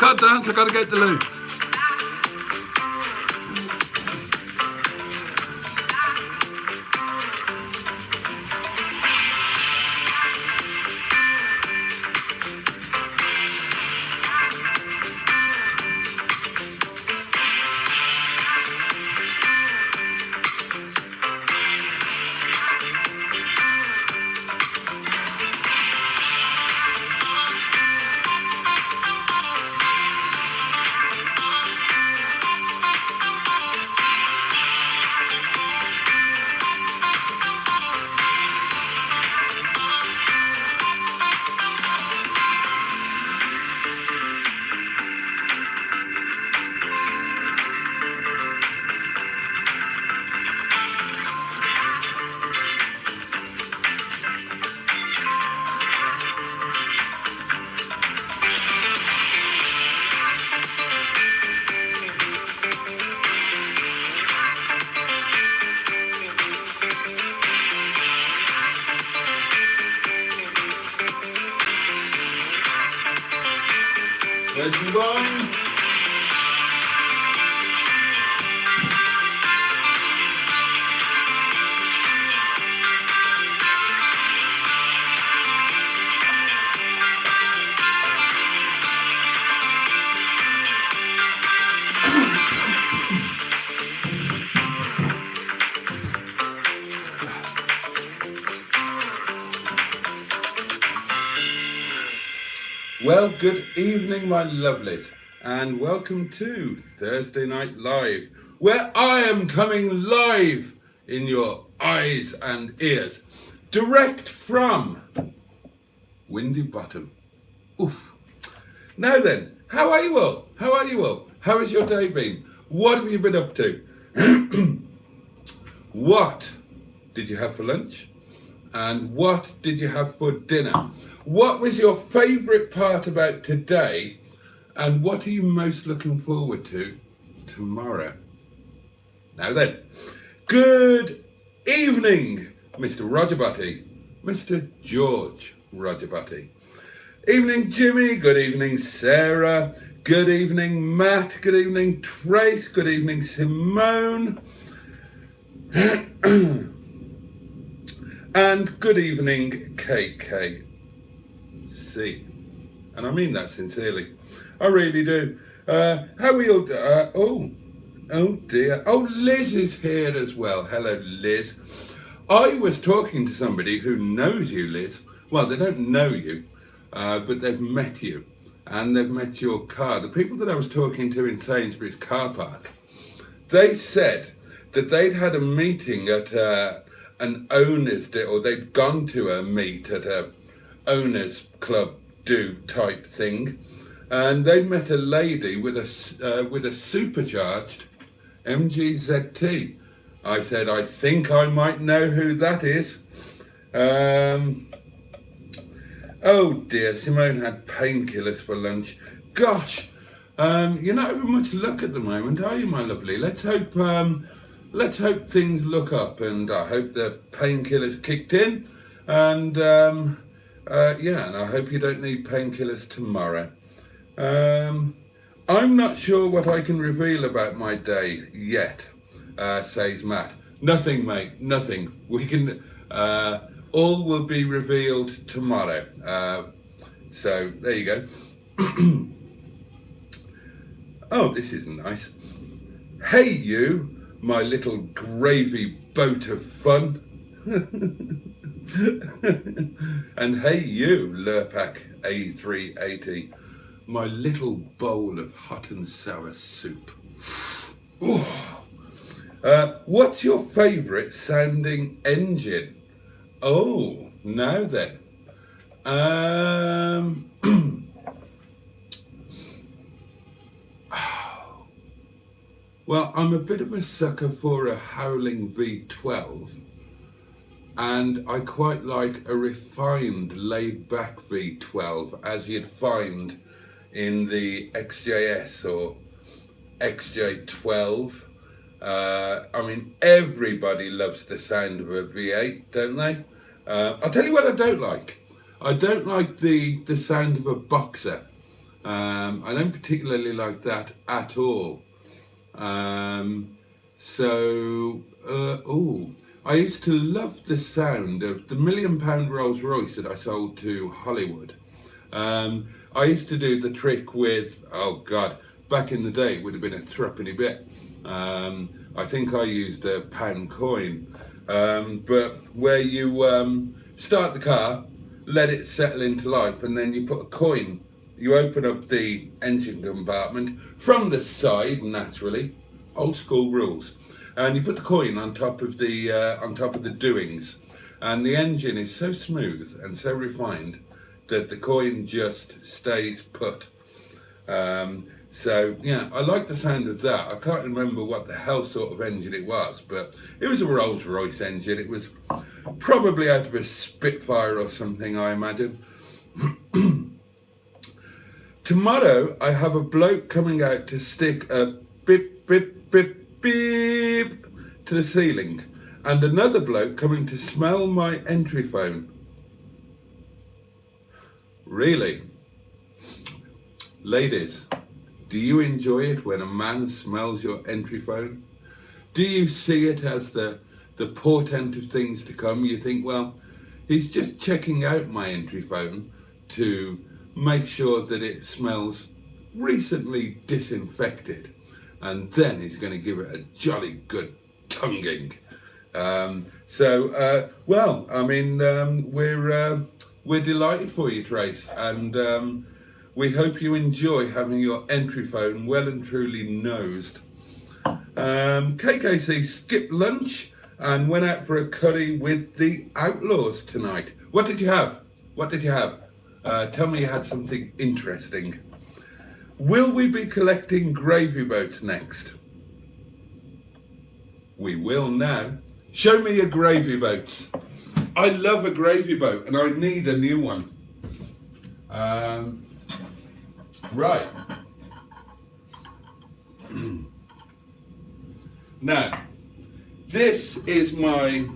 can't dance, I gotta get the loo. Let's move on. Well, good evening, my lovelies, and welcome to Thursday Night Live, where I am coming live in your eyes and ears, direct from Windy Bottom. Oof. Now then, how are you all? How are you all? How has your day been? What have you been up to? What did you have for lunch? And what did you have for dinner? What was your favourite part about today? And what are you most looking forward to tomorrow? Now then, good evening, Mr. Roger Butty, Mr. George Roger Butty. Evening, Jimmy. Good evening, Sarah. Good evening, Matt. Good evening, Trace. Good evening, Simone. And good evening, KKC. And I mean that sincerely. I really do. How are you all? Oh dear. Oh, Liz is here as well. Hello, Liz. I was talking to somebody who knows you, Liz. Well, they don't know you, but they've met you. And they've met your car. The people that I was talking to in Sainsbury's car park, they said that they'd had a meeting at an owner's day, or they'd gone to a meet at a owners club do type thing, and they'd met a lady with a supercharged MG I said, I think I might know who that is. Oh dear, Simone had painkillers for lunch. Gosh, you're not having much luck at the moment, are you, my lovely? Let's hope things look up, and I hope the painkillers kicked in, and yeah, and I hope you don't need painkillers tomorrow. I'm not sure what I can reveal about my day yet, says Matt. Nothing, mate, nothing. We can, all will be revealed tomorrow. So there you go. Oh, this is nice. Hey you, my little gravy boat of fun. And hey you, Lurpak A380, my little bowl of hot and sour soup. What's your favourite sounding engine? Oh, now then. Well, I'm a bit of a sucker for a Howling V12, and I quite like a refined, laid-back V12, as you'd find in the XJS or XJ12. I mean, everybody loves the sound of a V8, don't they? I'll tell you what I don't like. I don't like the sound of a Boxer. I don't particularly like that at all. So, I used to love the sound of the £1 million Rolls Royce that I sold to Hollywood. I used to do the trick with, oh God, back in the day it would have been a threepenny bit. I think I used a pound coin, but where you start the car, let it settle into life, and then you put a coin. You open up the engine compartment from the side, naturally, old school rules, and you put the coin on top of the doings, and the engine is so smooth and so refined that the coin just stays put. So yeah, I like the sound of that. I can't remember what the hell sort of engine it was, but it was a Rolls Royce engine. It was probably out of a Spitfire or something, I imagine. Tomorrow I have a bloke coming out to stick a beep beep beep beep to the ceiling, and another bloke coming to smell my entry phone. Really? Ladies, do you enjoy it when a man smells your entry phone? Do you see it as the portent of things to come? You think, well, he's just checking out my entry phone to make sure that it smells recently disinfected, and then he's going to give it a jolly good tonguing. Well, I mean, we're delighted for you, Trace, and we hope you enjoy having your entry phone well and truly nosed. KKC skipped lunch and went out for a curry with the Outlaws tonight. What did you have? What did you have? Tell me you had something interesting. Will we be collecting gravy boats next? We will now. Show me your gravy boats. I love a gravy boat and I need a new one. Right. Now, this is my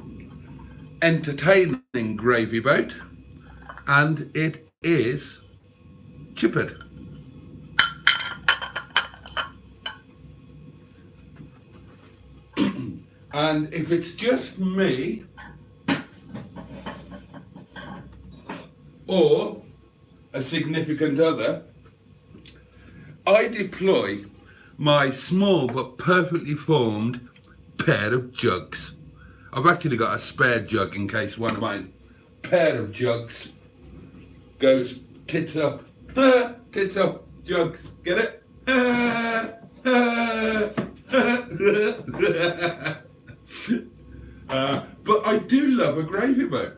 entertaining gravy boat, and it is chippered. And if it's just me or a significant other, I deploy my small but perfectly formed pair of jugs. I've actually got a spare jug in case one of my pair of jugs goes tits up. Tits up, jugs, get it? But I do love a gravy boat.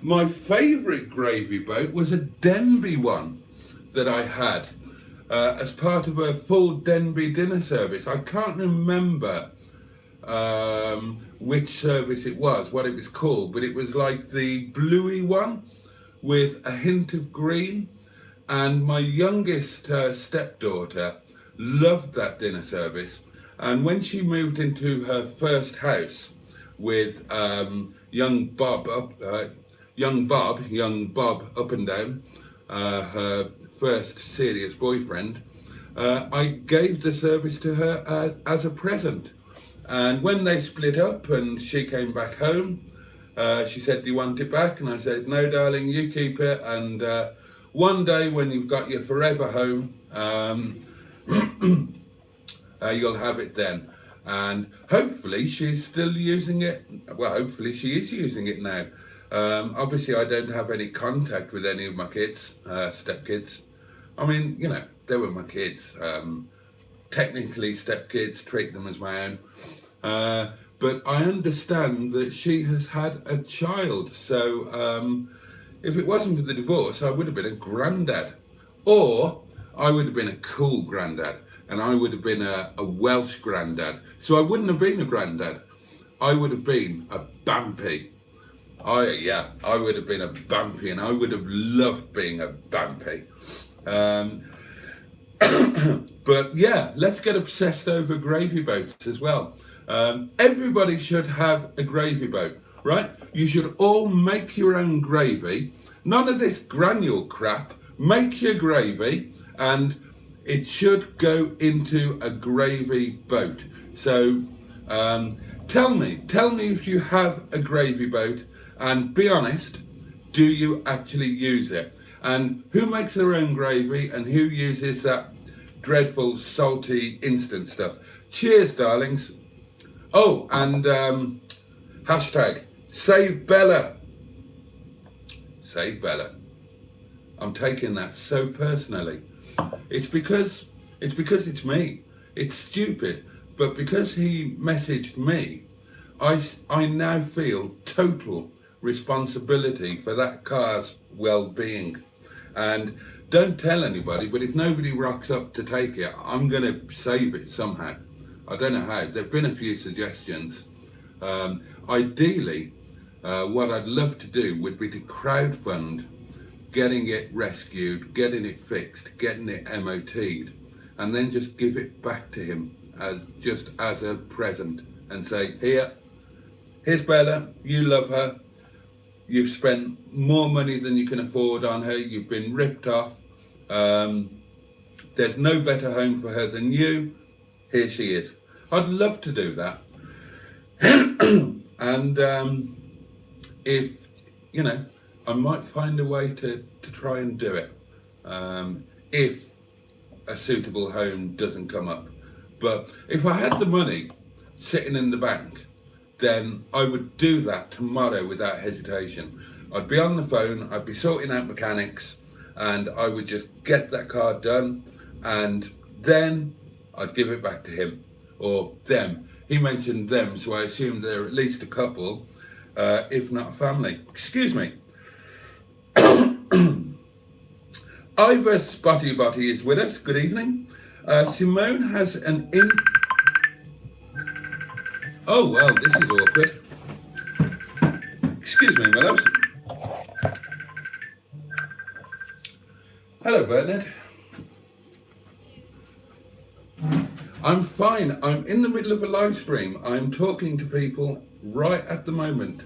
My favourite gravy boat was a Denby one that I had as part of a full Denby dinner service. I can't remember which service it was, what it was called, but it was like the bluey one with a hint of green. And my youngest stepdaughter loved that dinner service. And when she moved into her first house with young Bob up and down, her first serious boyfriend, I gave the service to her as a present. And when they split up and she came back home, she said, "Do you want it back?" And I said, "No, darling, you keep it. And one day when you've got your forever home, you'll have it then." And hopefully she's still using it. Well, hopefully she is using it now. Obviously, I don't have any contact with any of my kids, stepkids. I mean, you know, they were my kids. Technically, stepkids, treat them as my own. But I understand that she has had a child. So if it wasn't for the divorce, I would have been a granddad. Or I would have been a cool granddad. And I would have been a Welsh granddad. So I wouldn't have been a granddad. I would have been a Bampy. I would have been a Bampy, and I would have loved being a Bampy. But yeah, let's get obsessed over gravy boats as well. Everybody should have a gravy boat, right? You should all make your own gravy. None of this granule crap make your gravy, and it should go into a gravy boat. So tell me if you have a gravy boat, and be honest, do you actually use it? And who makes their own gravy, and who uses that dreadful salty instant stuff? Cheers, darlings. Oh, and hashtag save Bella. Save Bella. I'm taking that so personally. It's because it's me. It's stupid, but because he messaged me, I now feel total responsibility for that car's well-being. And don't tell anybody, but if nobody rocks up to take it, I'm going to save it somehow. I don't know how. There've been a few suggestions. Ideally, what I'd love to do would be to crowdfund getting it rescued, getting it fixed, getting it MOT'd, and then just give it back to him as a present and say, here's Bella, you love her, you've spent more money than you can afford on her, you've been ripped off, there's no better home for her than you, here she is. I'd love to do that. And if, you know, I might find a way to try and do it, if a suitable home doesn't come up. But if I had the money sitting in the bank, then I would do that tomorrow without hesitation. I'd be on the phone, I'd be sorting out mechanics, and I would just get that car done, and then I'd give it back to him, or them. He mentioned them, so I assume they're at least a couple, if not a family. Excuse me. Ivor Spotty Botty is with us. Good evening. Simone has an Oh, well, this is awkward. Excuse me, my loves. Hello, Bernard. I'm fine. I'm in the middle of a live stream. I'm talking to people right at the moment.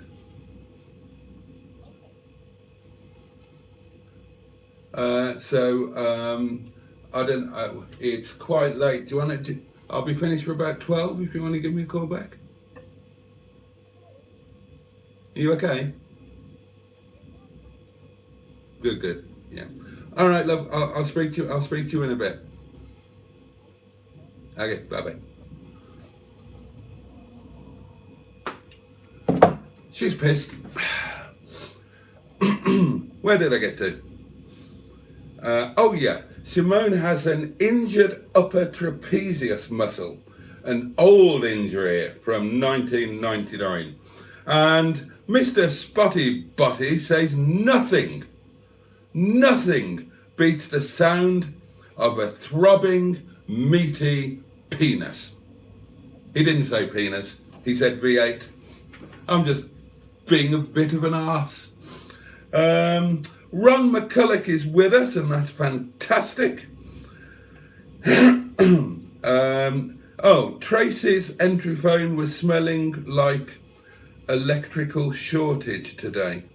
I don't know, it's quite late. Do you want to, I'll be finished for about 12 if you want to give me a call back. Are you okay? Good, yeah. All right, love, I'll speak to you in a bit. Okay, bye-bye. She's pissed. Where did I get to? Oh yeah, Simone has an injured upper trapezius muscle, an old injury from 1999. And Mr. Spotty Botty says nothing beats the sound of a throbbing, meaty penis. He didn't say penis, he said V8. I'm just being a bit of an arse. Ron McCulloch is with us, and that's fantastic. Oh, Tracy's entry phone was smelling like electrical shortage today.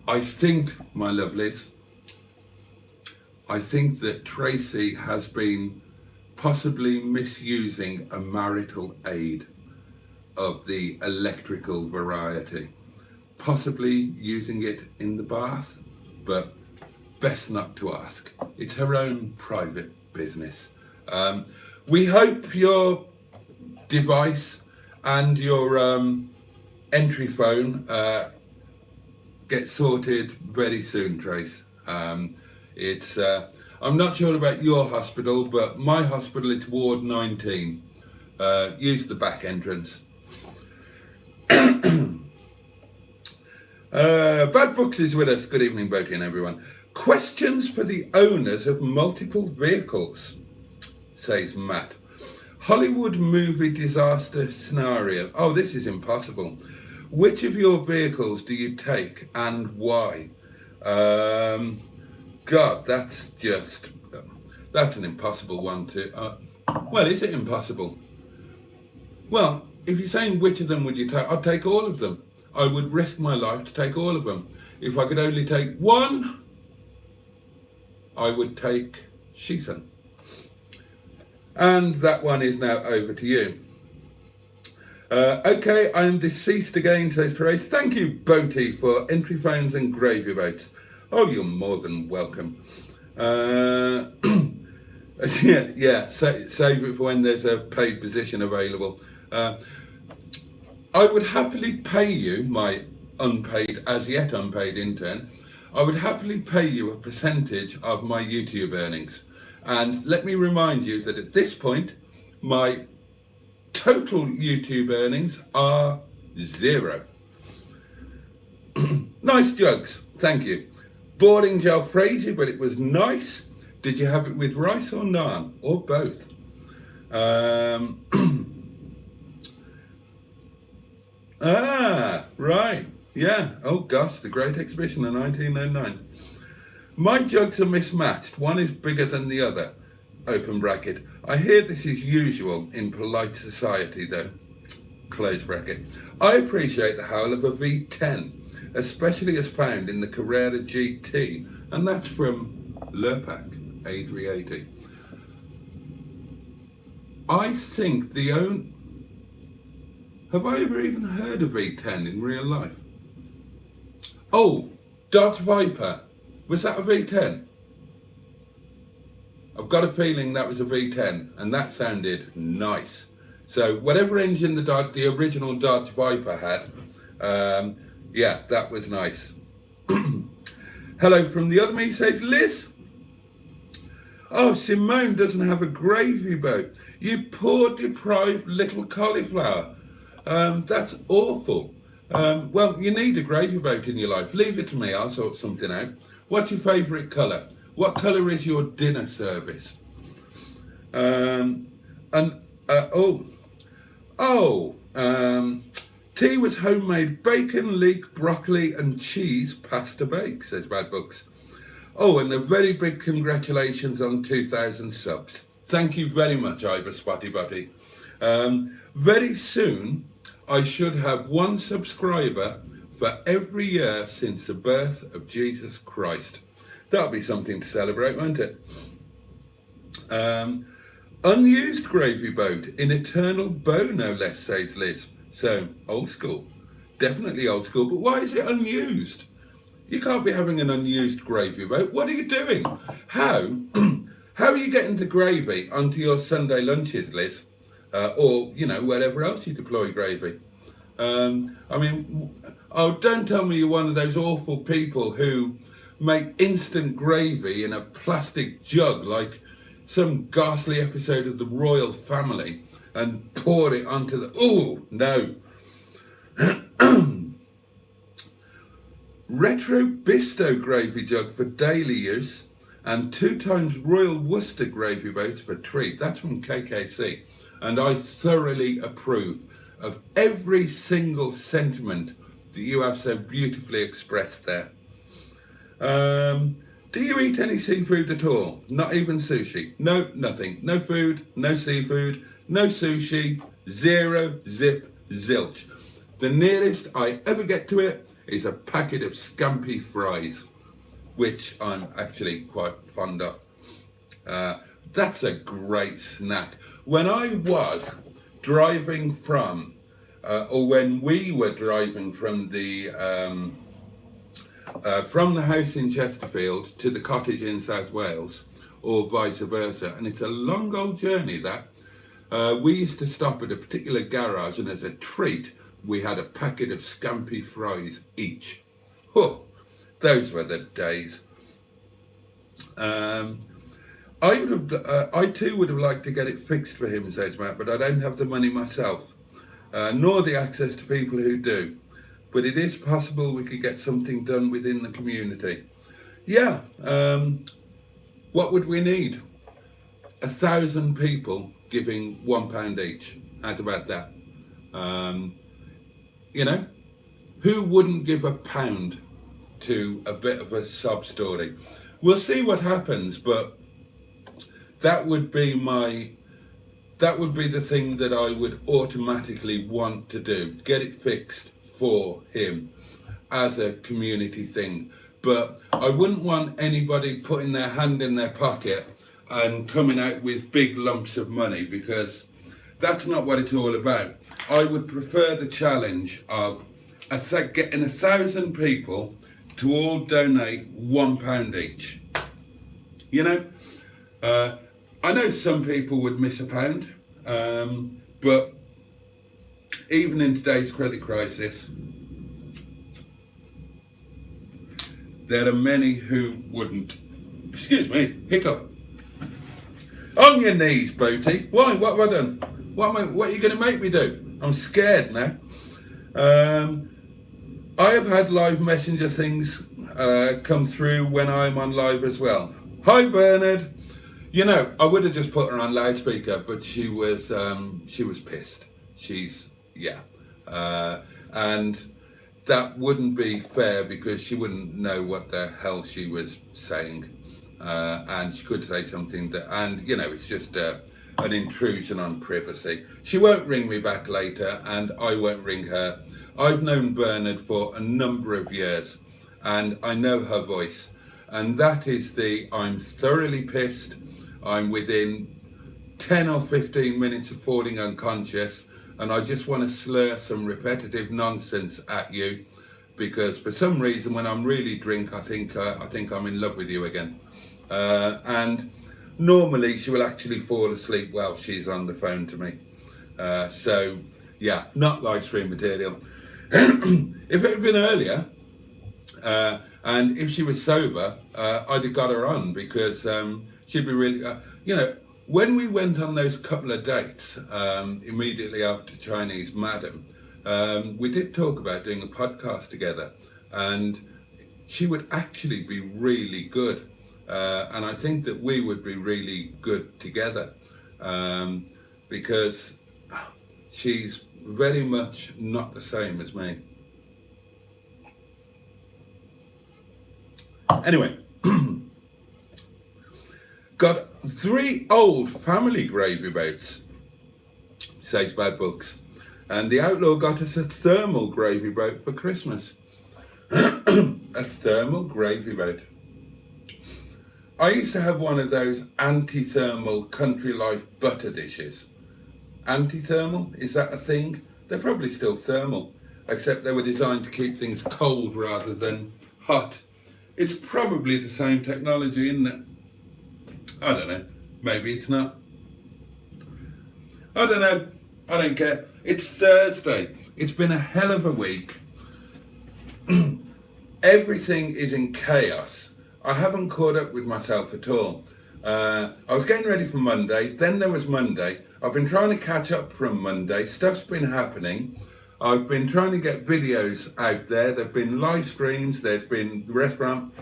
I think, my lovelies, I think that Tracy has been possibly misusing a marital aid of the electrical variety. Possibly using it in the bath, but best not to ask. It's her own private business. We hope your device and your entry phone get sorted very soon, Trace. It's I'm not sure about your hospital, but my hospital, it's Ward 19. Use the back entrance. Bad Books is with us. Good evening, Boaty and everyone. Questions for the owners of multiple vehicles, says Matt. Hollywood movie disaster scenario. Oh, this is impossible. Which of your vehicles do you take and why? God, that's an impossible one to... well, is it impossible? Well, if you're saying which of them would you take, I'd take all of them. I would risk my life to take all of them. if I could only take one, I would take Shisun. And that one is now over to you. Okay, I am deceased again, says Therese. Thank you, Boaty, for entry phones and gravy boats. Oh, you're more than welcome. Yeah, save it for when there's a paid position available. I would happily pay you, my unpaid, as yet unpaid intern, I would happily pay you a percentage of my YouTube earnings. And let me remind you that at this point, my total YouTube earnings are 0. Nice jugs, thank you. Boring jalfrezi, but it was nice. Did you have it with rice or naan, or both? Right, yeah. Oh gosh, the Great Exhibition of 1909. My jugs are mismatched. One is bigger than the other. Open bracket. I hear this is usual in polite society though. Close bracket. I appreciate the howl of a V10, especially as found in the Carrera GT, and that's from Lurpak A380. I think have I ever even heard of V10 in real life? Oh, Dodge Viper. Was that a V10? I've got a feeling that was a V10, and that sounded nice. So whatever engine the original Dodge Viper had, yeah, that was nice. Hello from the other me, says Liz. Oh, Simone doesn't have a gravy boat. You poor deprived little cauliflower. That's awful. Well, you need a gravy boat in your life. Leave it to me, I'll sort something out. What's your favourite colour? What colour is your dinner service? Tea was homemade bacon, leek, broccoli and cheese pasta bake, says Bad Books. Oh, and a very big congratulations on 2,000 subs. Thank you very much, Ivor Spotty Butty. Very soon, I should have 1 subscriber for every year since the birth of Jesus Christ. That'll be something to celebrate, won't it? Unused gravy boat in Eternal Bow, no less, says Liz. So, old school. Definitely old school, but why is it unused? You can't be having an unused gravy boat. What are you doing? How are you getting the gravy onto your Sunday lunches, Liz? Or, you know, wherever else you deploy gravy. I mean, oh, don't tell me you're one of those awful people who make instant gravy in a plastic jug like some ghastly episode of the Royal Family and pour it onto the... Oh, no. Retro Bisto gravy jug for daily use and 2 times Royal Worcester gravy boats for treat. That's from KKC. And I thoroughly approve of every single sentiment that you have so beautifully expressed there. Do you eat any seafood at all? Not even sushi? No, nothing. No food, no seafood, no sushi, 0, zip, zilch. The nearest I ever get to it is a packet of scampi fries, which I'm actually quite fond of. That's a great snack. When I was driving from, or when we were driving from the house in Chesterfield to the cottage in South Wales, or vice versa, and it's a long old journey that, we used to stop at a particular garage, and as a treat, we had a packet of scampi fries each. Oh, those were the days. I too would have liked to get it fixed for him, says Matt, but I don't have the money myself, nor the access to people who do. But it is possible we could get something done within the community. Yeah, what would we need? 1,000 people giving £1 each. How's about that? You know, who wouldn't give £1 to a bit of a sob story? We'll see what happens, but that would be the thing that I would automatically want to do. Get it fixed for him. as a community thing, but I wouldn't want anybody putting their hand in their pocket and coming out with big lumps of money, because that's not what it's all about. I would prefer the challenge of getting 1,000 people to all donate £1 each. You know, I know some people would miss a pound, but even in today's credit crisis, there are many who wouldn't. Excuse me, hiccup. On your knees, Booty. Why? What have I done? What are you going to make me do? I'm scared now. I have had live messenger things come through when I'm on live as well. Hi, Bernard. You know, I would have just put her on loudspeaker, but she was pissed. And that wouldn't be fair, because she wouldn't know what the hell she was saying, and she could say something that, and you know, it's just an intrusion on privacy. She won't ring me back later, and I won't ring her. I've known Bernard for a number of years, and I know her voice, and that is I'm thoroughly pissed. I'm within 10 or 15 minutes of falling unconscious, and I just want to slur some repetitive nonsense at you, because for some reason when I'm really drunk, I think I'm in love with you again. And normally she will actually fall asleep while she's on the phone to me. So yeah, not live stream material. If it had been earlier, and if she was sober, I'd have got her on, because she'd be really, you know, when we went on those couple of dates, immediately after Chinese Madam, we did talk about doing a podcast together, and she would actually be really good. And I think that we would be really good together, because she's very much not the same as me. Anyway, got 3 old family gravy boats, says Bad Books, and the outlaw got us a thermal gravy boat for Christmas. A thermal gravy boat. I used to have one of those anti-thermal Country Life butter dishes. Anti-thermal, is that a thing? They're probably still thermal, except they were designed to keep things cold rather than hot. It's probably the same technology, isn't it? I don't know. Maybe it's not. I don't know. I don't care. It's Thursday. It's been a hell of a week. Everything is in chaos. I haven't caught up with myself at all. I was getting ready for Monday, then there was Monday. I've been trying to catch up from Monday. Stuff's been happening. I've been trying to get videos out there. There've been live streams, there's been the restaurant.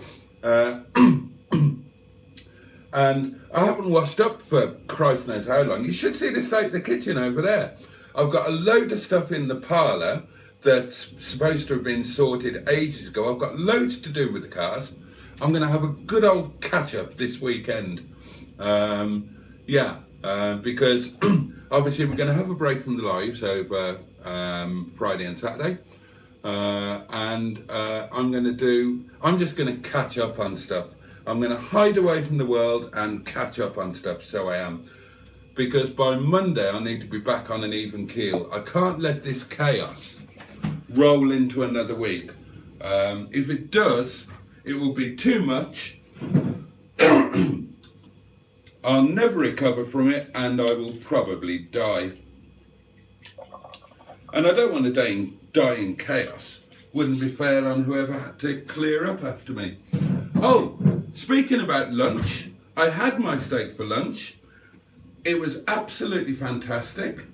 And I haven't washed up for Christ knows how long. You should see the state of the kitchen over there. I've got a load of stuff in the parlour that's supposed to have been sorted ages ago. I've got loads to do with the cars. I'm going to have a good old catch-up this weekend. Because obviously we're going to have a break from the lives over Friday and Saturday. I'm just going to catch up on stuff. I'm going to hide away from the world and catch up on stuff, so I am. Because by Monday I need to be back on an even keel. I can't let this chaos roll into another week. If it does, it will be too much. I'll never recover from it, and I will probably die. And I don't want to die in chaos. Wouldn't be fair on whoever had to clear up after me. Oh, speaking about lunch, I had my steak for lunch. It was absolutely fantastic.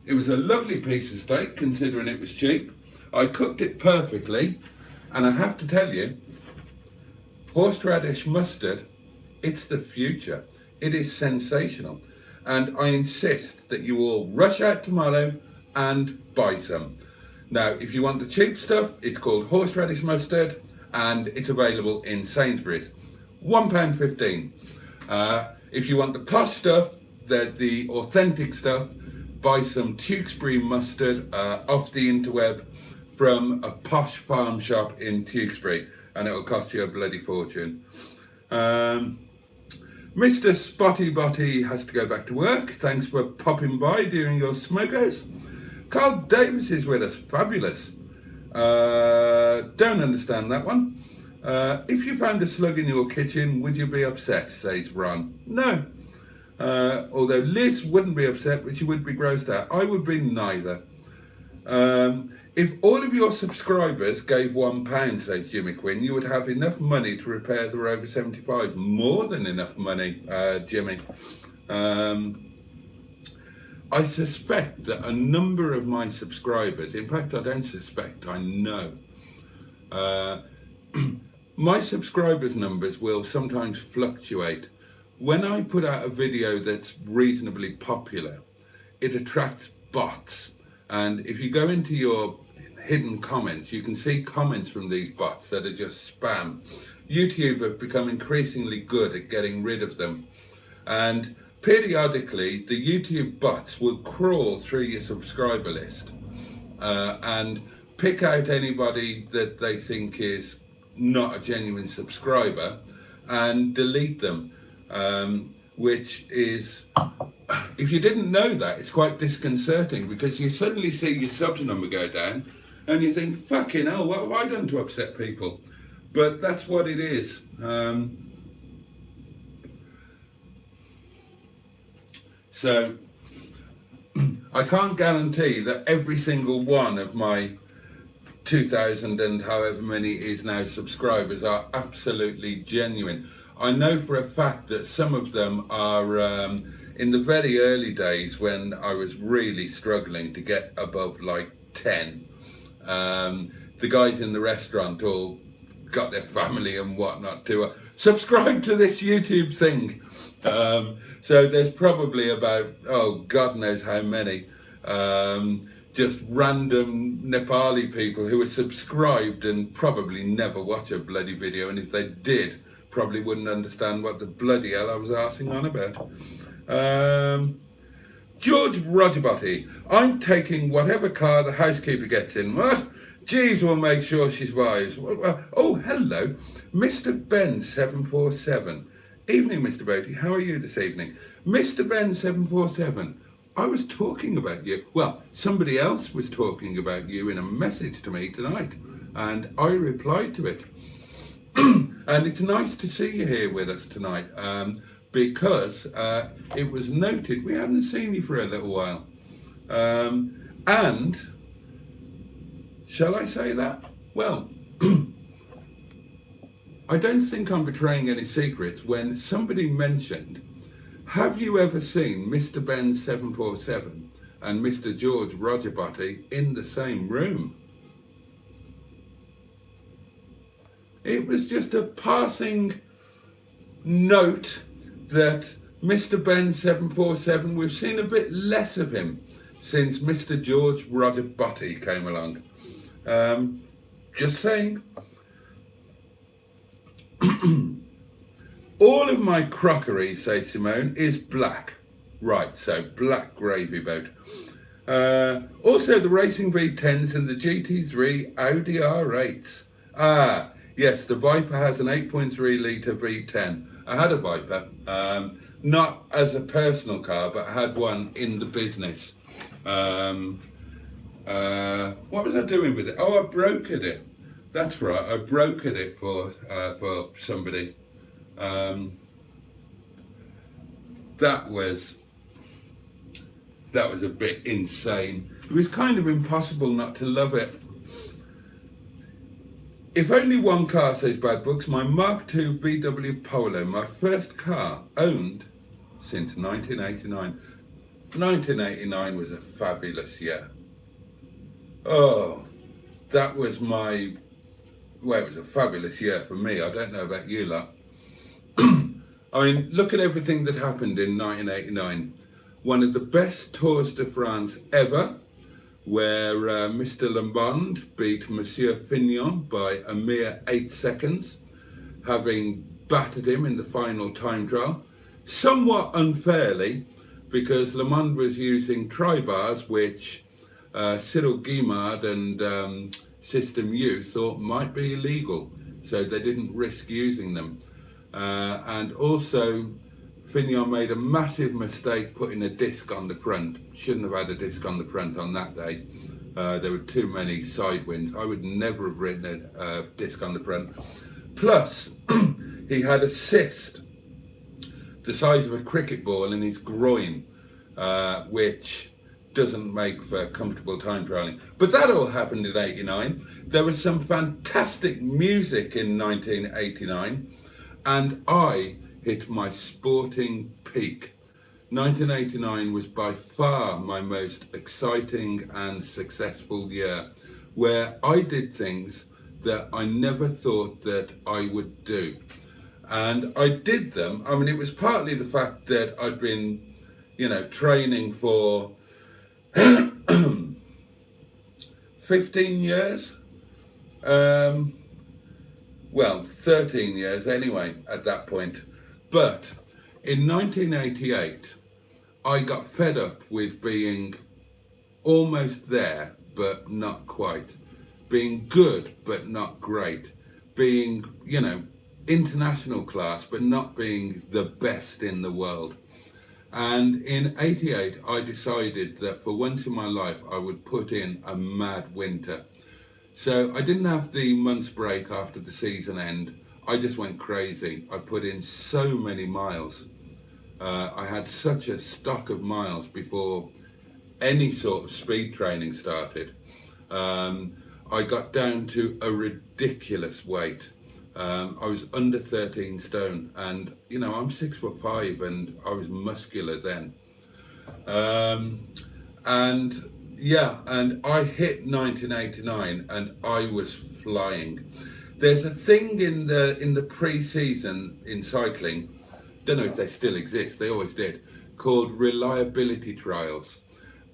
It was a lovely piece of steak, considering it was cheap. I cooked it perfectly, and I have to tell you, horseradish mustard, it's the future. It is sensational. And I insist that you all rush out tomorrow and buy some. Now, if you want the cheap stuff, it's called horseradish mustard, and it's available in Sainsbury's. £1.15. If you want the posh stuff, the authentic stuff, buy some Tewkesbury mustard off the interweb from a posh farm shop in Tewkesbury, and it'll cost you a bloody fortune. Mr. Spotty Botty has to go back to work. Thanks for popping by during your smokers. Carl Davis is with us. Fabulous. Don't understand that one. If you found a slug in your kitchen, would you be upset, says Ron. No. Although Liz wouldn't be upset, but she would be grossed out. I would be neither. If all of your subscribers gave £1, says Jimmy Quinn, you would have enough money to repair the over 75. More than enough money, Jimmy. I suspect that a number of my subscribers, in fact I don't suspect, I know, my subscribers numbers will sometimes fluctuate. When I put out a video that's reasonably popular, it attracts bots. And if you go into your hidden comments, you can see comments from these bots that are just spam. YouTube have become increasingly good at getting rid of them. And periodically, the YouTube bots will crawl through your subscriber list and pick out anybody that they think is not a genuine subscriber and delete them, which is, if you didn't know that, it's quite disconcerting, because you suddenly see your subs number go down and you think, fucking hell, what have I done to upset people? But that's what it is. So I can't guarantee that every single one of my 2,000 and however many is now subscribers are absolutely genuine. I know for a fact that some of them are in the very early days, when I was really struggling to get above like 10. The guys in the restaurant all got their family and whatnot to subscribe to this YouTube thing. So there's probably about, oh, God knows how many, just random Nepali people who are subscribed and probably never watch a bloody video, and if they did, probably wouldn't understand what the bloody hell I was arsing on about. George Rogerbotty, I'm taking whatever car the housekeeper gets in. What? Jeeves will make sure she buys. Oh, hello, Mr. Ben 747. Evening, Mr. Bodie. How are you this evening? Mr. Ben 747. I was talking about you. Well, somebody else was talking about you in a message to me tonight, and I replied to it. And it's nice to see you here with us tonight, because it was noted we hadn't seen you for a little while. And shall I say that? Well, I don't think I'm betraying any secrets when somebody mentioned, have you ever seen Mr. Ben 747 and Mr. George Rogerbotty in the same room? It was just a passing note that Mr. Ben 747, we've seen a bit less of him since Mr. George Rogerbotty came along. Just saying. All of my crockery, says Simone, is black. Right, so black gravy boat. Also the Racing V10s and the GT3 Audi R8s. Ah, yes, the Viper has an 8.3 litre V10. I had a Viper, not as a personal car, but I had one in the business. What was I doing with it? Oh, I brokered it. That's right, I brokered it for somebody. That was a bit insane. It was kind of impossible not to love it. If only one car, says Bad Books, my Mark II VW Polo, my first car owned since 1989. 1989 was a fabulous year. Oh, that was my, well, it was a fabulous year for me. I don't know about you lot. I mean, look at everything that happened in 1989. One of the best Tours de France ever, where Mr. Lamond beat Monsieur Fignon by a mere 8 seconds, having battered him in the final time trial, somewhat unfairly, because Lamond was using tri-bars, which Cyril Guimard and System U thought might be illegal, so they didn't risk using them. And also, Fignon made a massive mistake putting a disc on the front. Shouldn't have had a disc on the front on that day. There were too many side winds. I would never have written a disc on the front. Plus, he had a cyst the size of a cricket ball in his groin, which doesn't make for comfortable time trialing. But that all happened in '89. There was some fantastic music in 1989, and I hit my sporting peak. 1989 was by far my most exciting and successful year, where I did things that I never thought that I would do. And I did them. I mean, it was partly the fact that I'd been, training for 15 years. Well, 13 years anyway at that point. But in 1988, I got fed up with being almost there, but not quite. Being good, but not great. Being, international class, but not being the best in the world. And in '88, I decided that for once in my life, I would put in a mad winter. So I didn't have the month's break after the season end. I just went crazy. I put in so many miles. I had such a stock of miles before any sort of speed training started. I got down to a ridiculous weight. I was under 13 stone, and I'm 6'5", and I was muscular then. And I hit 1989, and I was flying. There's a thing in the pre-season in cycling, don't know if they still exist, they always did, called reliability trials.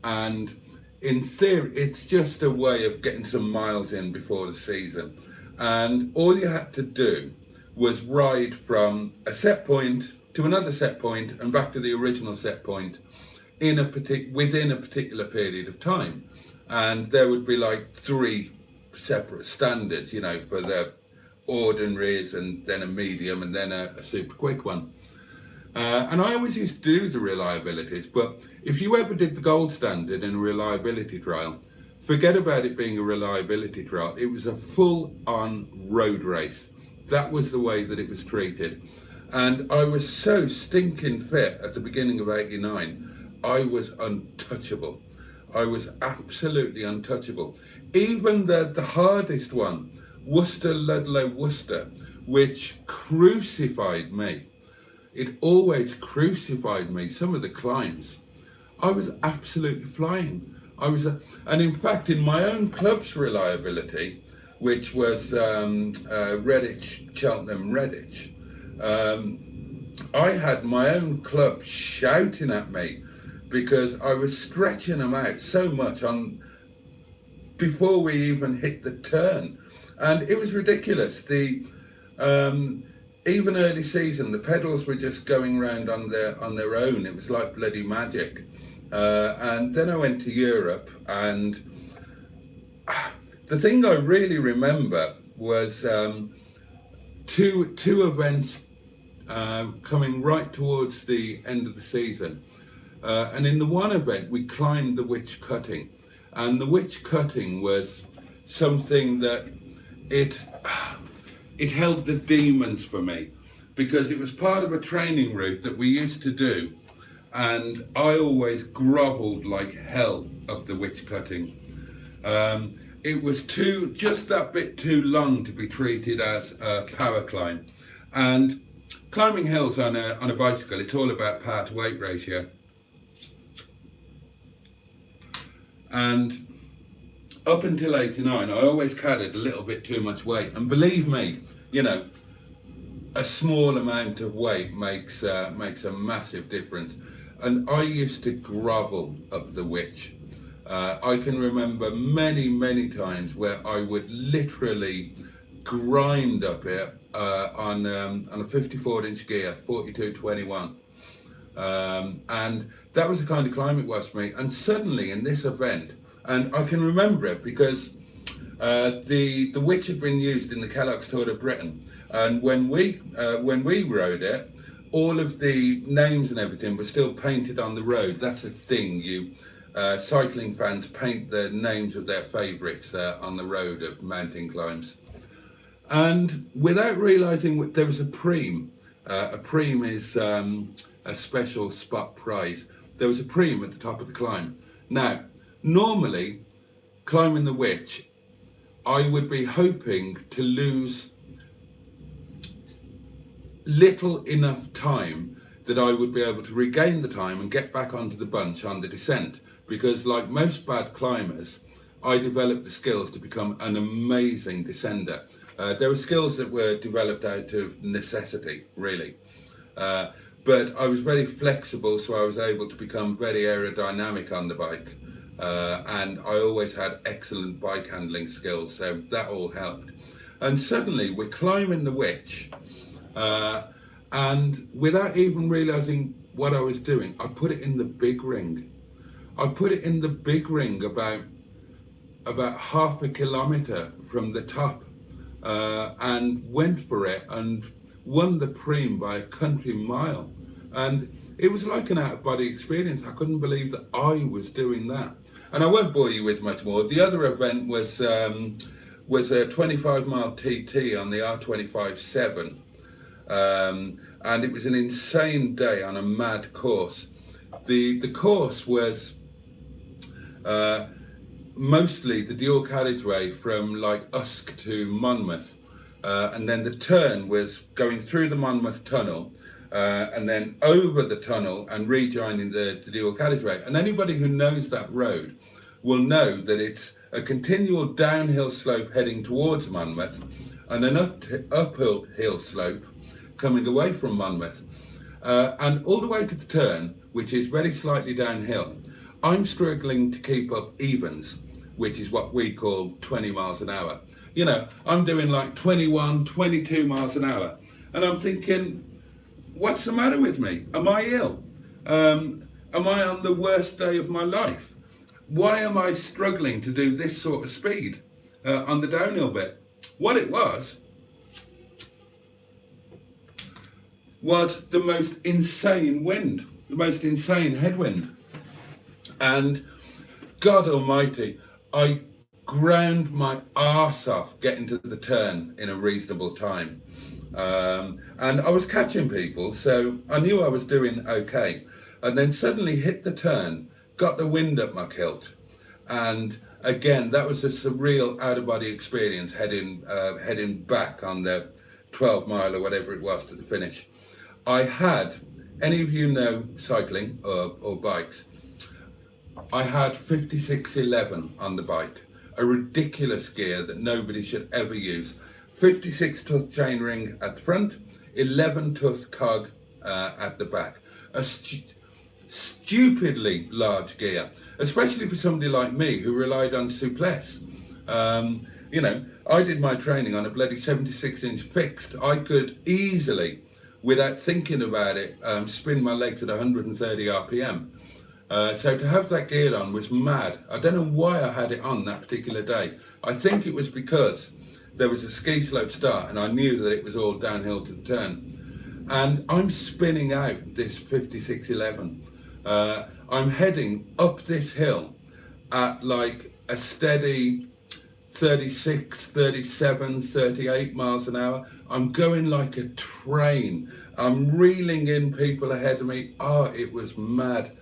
And in theory, it's just a way of getting some miles in before the season. And all you had to do was ride from a set point to another set point and back to the original set point within a particular period of time. And there would be like 3 separate standards, for the ordinaries, and then a medium, and then a super quick one. And I always used to do the reliabilities, but if you ever did the gold standard in a reliability trial, forget about it being a reliability trial. It was a full-on road race. That was the way that it was treated. And I was so stinking fit at the beginning of '89, I was untouchable. I was absolutely untouchable. Even the hardest one, Worcester-Ludlow Worcester, which crucified me. It always crucified me, some of the climbs. I was absolutely flying. And in fact, in my own club's reliability, which was Redditch, Cheltenham Redditch, I had my own club shouting at me because I was stretching them out so much before we even hit the turn. And it was ridiculous. Even early season, the pedals were just going round on their own. It was like bloody magic. And then I went to Europe, and the thing I really remember was two events coming right towards the end of the season. And in the one event, we climbed the Witch Cutting. And the Witch Cutting was something that it held the demons for me, because it was part of a training route that we used to do. And I always grovelled like hell up the Witch Cutting. It was just that bit too long to be treated as a power climb. And climbing hills on a bicycle, it's all about power to weight ratio. And up until '89, I always carried a little bit too much weight. And believe me, a small amount of weight makes a massive difference. And I used to grovel up the Witch. I can remember many times where I would literally grind up it on a 54-inch gear, 42/21. And that was the kind of climb it was for me. And suddenly in this event, And I can remember it because the witch had been used in the Kellogg's Tour de Britain, and when we rode it, all of the names and everything were still painted on the road. That's a thing. Cycling fans paint the names of their favourites on the road of mountain climbs. And without realising there was a preem. A preem is a special spot prize. There was a preem at the top of the climb. Now, normally, climbing the witch, I would be hoping to lose little enough time that I would be able to regain the time and get back onto the bunch on the descent. Because like most bad climbers, I developed the skills to become an amazing descender. There were skills that were developed out of necessity, really. But I was very flexible, so I was able to become very aerodynamic on the bike. And I always had excellent bike handling skills, so that all helped. And suddenly we're climbing the witch, and without even realising what I was doing, I put it in the big ring. I put it in the big ring about half a kilometre from the top, and went for it and won the preem by a country mile. And it was like an out-of-body experience. I couldn't believe that I was doing that. And I won't bore you with much more. The other event was a 25-mile TT on the R25/7, and it was an insane day on a mad course. The course was mostly the dual carriageway from like Usk to Monmouth, and then the turn was going through the Monmouth tunnel, and then over the tunnel and rejoining the dual carriageway. And anybody who knows that road will know that it's a continual downhill slope heading towards Monmouth and an uphill slope coming away from Monmouth. And all the way to the turn, which is very slightly downhill, I'm struggling to keep up evens, which is what we call 20 miles an hour. You know, I'm doing like 21, 22 miles an hour. And I'm thinking, what's the matter with me? Am I ill? Am I on the worst day of my life? Why am I struggling to do this sort of speed on the downhill bit? What it was the most insane wind, the most insane headwind. And God almighty, I ground my arse off getting to the turn in a reasonable time. And I was catching people, so I knew I was doing okay. And then suddenly hit the turn, got the wind up my kilt. And again, that was a surreal out-of-body experience heading back on the 12 mile or whatever it was to the finish. I had, any of you know cycling or bikes, I had 5611 on the bike, a ridiculous gear that nobody should ever use. 56 tooth chainring at the front, 11 tooth cog at the back. A stupidly large gear, especially for somebody like me who relied on souplesse. You know, I did my training on a bloody 76-inch fixed. I could easily, without thinking about it, spin my legs at 130 RPM. So to have that gear on was mad. I don't know why I had it on that particular day. I think it was because there was a ski slope start and I knew that it was all downhill to the turn. And I'm spinning out this 5611. I'm heading up this hill at like a steady 36, 37, 38 miles an hour. I'm going like a train. I'm reeling in people ahead of me. Oh, it was mad.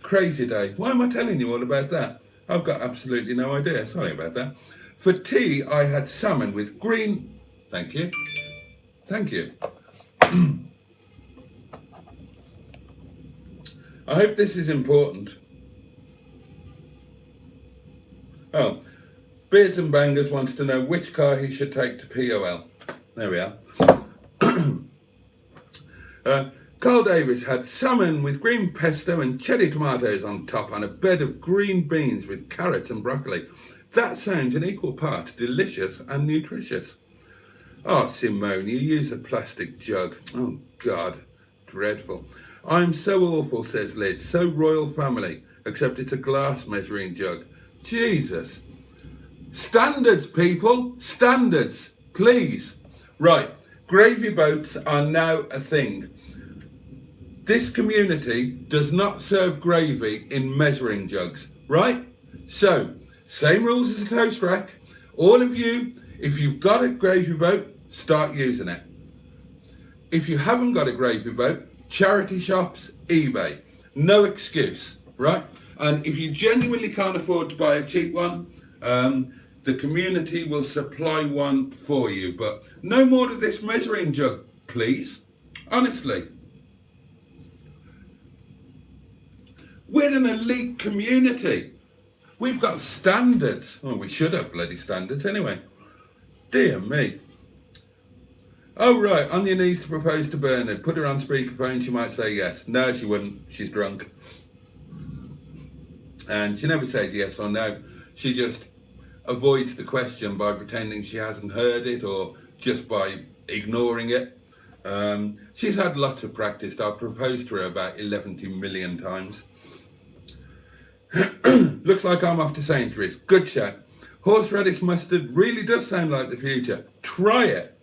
Crazy day. Why am I telling you all about that? I've got absolutely no idea. Sorry about that. For tea, I had salmon with green... Thank you. Thank you. I hope this is important. Oh, Beards and Bangers wants to know which car he should take to POL. There we are. Carl Davis had salmon with green pesto and cherry tomatoes on top on a bed of green beans with carrots and broccoli. That sounds in equal parts delicious and nutritious. Oh, Simone, you use a plastic jug. Oh, God, dreadful. I'm so awful, says Liz. So royal family, except it's a glass measuring jug. Jesus. Standards, people. Standards, please. Right. Gravy boats are now a thing. This community does not serve gravy in measuring jugs, right? So, same rules as a toast rack. All of you, if you've got a gravy boat, start using it. If you haven't got a gravy boat, charity shops, eBay. No excuse, right? And if you genuinely can't afford to buy a cheap one, the community will supply one for you. But no more of this measuring jug, please. Honestly. We're an elite community. We've got standards. Well, we should have bloody standards anyway. Dear me. Oh, right, on your knees to propose to Bernard. Put her on speakerphone, she might say yes. No, she wouldn't. She's drunk. And she never says yes or no. She just avoids the question by pretending she hasn't heard it or just by ignoring it. She's had lots of practice. I've proposed to her about 11 million times. Looks like I'm off to Sainsbury's. Good shout. Horseradish mustard really does sound like the future. Try it.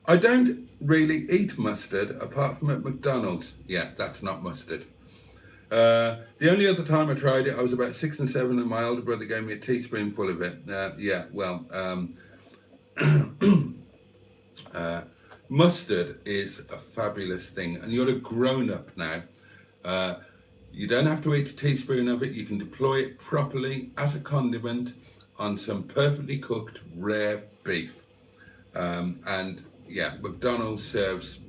I don't really eat mustard apart from at McDonald's. Yeah, that's not mustard. The only other time I tried it, I was about 6 and 7 and my older brother gave me a teaspoonful of it. Mustard is a fabulous thing and you're a grown-up now. You don't have to eat a teaspoon of it. You can deploy it properly as a condiment on some perfectly cooked rare beef. And yeah, McDonald's serves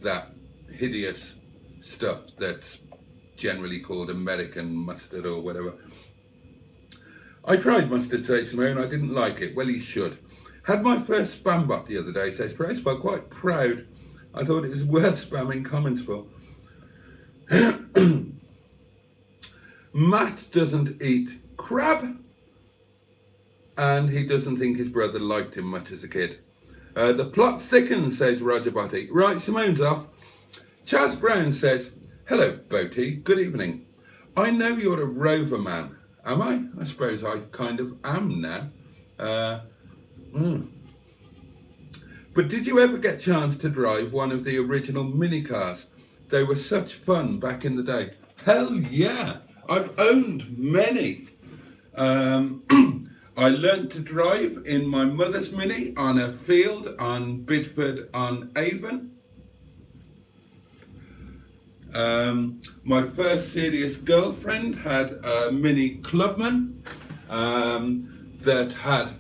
that hideous stuff that's generally called American mustard or whatever. I tried mustard, says Simone, I didn't like it. Well, you should. Had my first spam bot the other day, says Grace, felt quite proud. I thought it was worth spamming comments for. Matt doesn't eat crab, and he doesn't think his brother liked him much as a kid. The plot thickens, says Roger Botty. Right, Simone's off. Chaz Brown says, hello, Boaty, good evening. I know you're a rover man. Am I? I suppose I kind of am now. But did you ever get a chance to drive one of the original minicars? They were such fun back in the day. Hell yeah, I've owned many. I learnt to drive in my mother's Mini on a field on Bidford on Avon. My first serious girlfriend had a Mini Clubman that had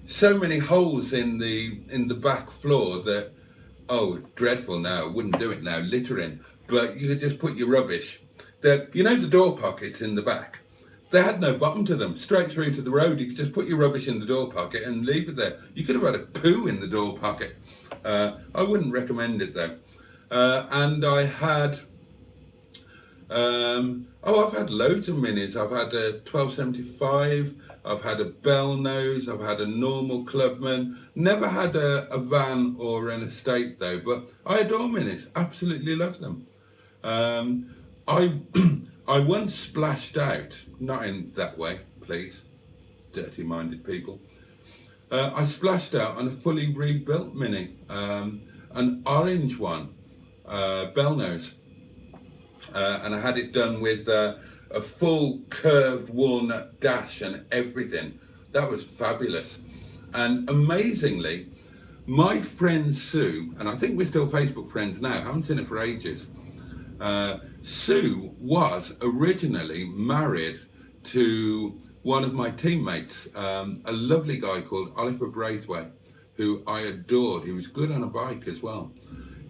so many holes in the back floor that, oh, dreadful now, I wouldn't do it now, littering, but you could just put your rubbish. You know the door pockets in the back? They had no bottom to them, straight through to the road. You could just put your rubbish in the door pocket and leave it there. You could have had a poo in the door pocket. I wouldn't recommend it though. And I had, I've had loads of Minis. I've had a 1275, I've had a bell nose, I've had a normal Clubman. Never had a van or an estate though, but I adore Minis, absolutely love them. I once splashed out, not in that way, please, dirty-minded people. I splashed out on a fully rebuilt Mini, an orange one, bell nose, and I had it done with a full curved walnut dash and everything. That was fabulous. And amazingly, my friend Sue, and I think we're still Facebook friends now, haven't seen it for ages. Sue was originally married to one of my teammates, a lovely guy called Oliver Braithwaite, who I adored. He was good on a bike as well.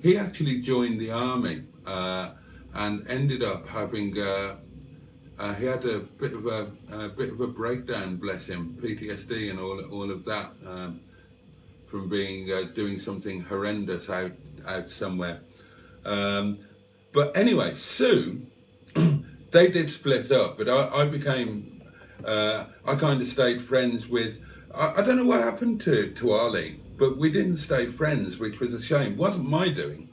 He actually joined the army and ended up having he had a bit of a breakdown, bless him, PTSD and all of that from being doing something horrendous out somewhere. But anyway, Sue, they did split up, but I became, I kind of stayed friends with, I don't know what happened to Ollie, but we didn't stay friends, which was a shame. Wasn't my doing.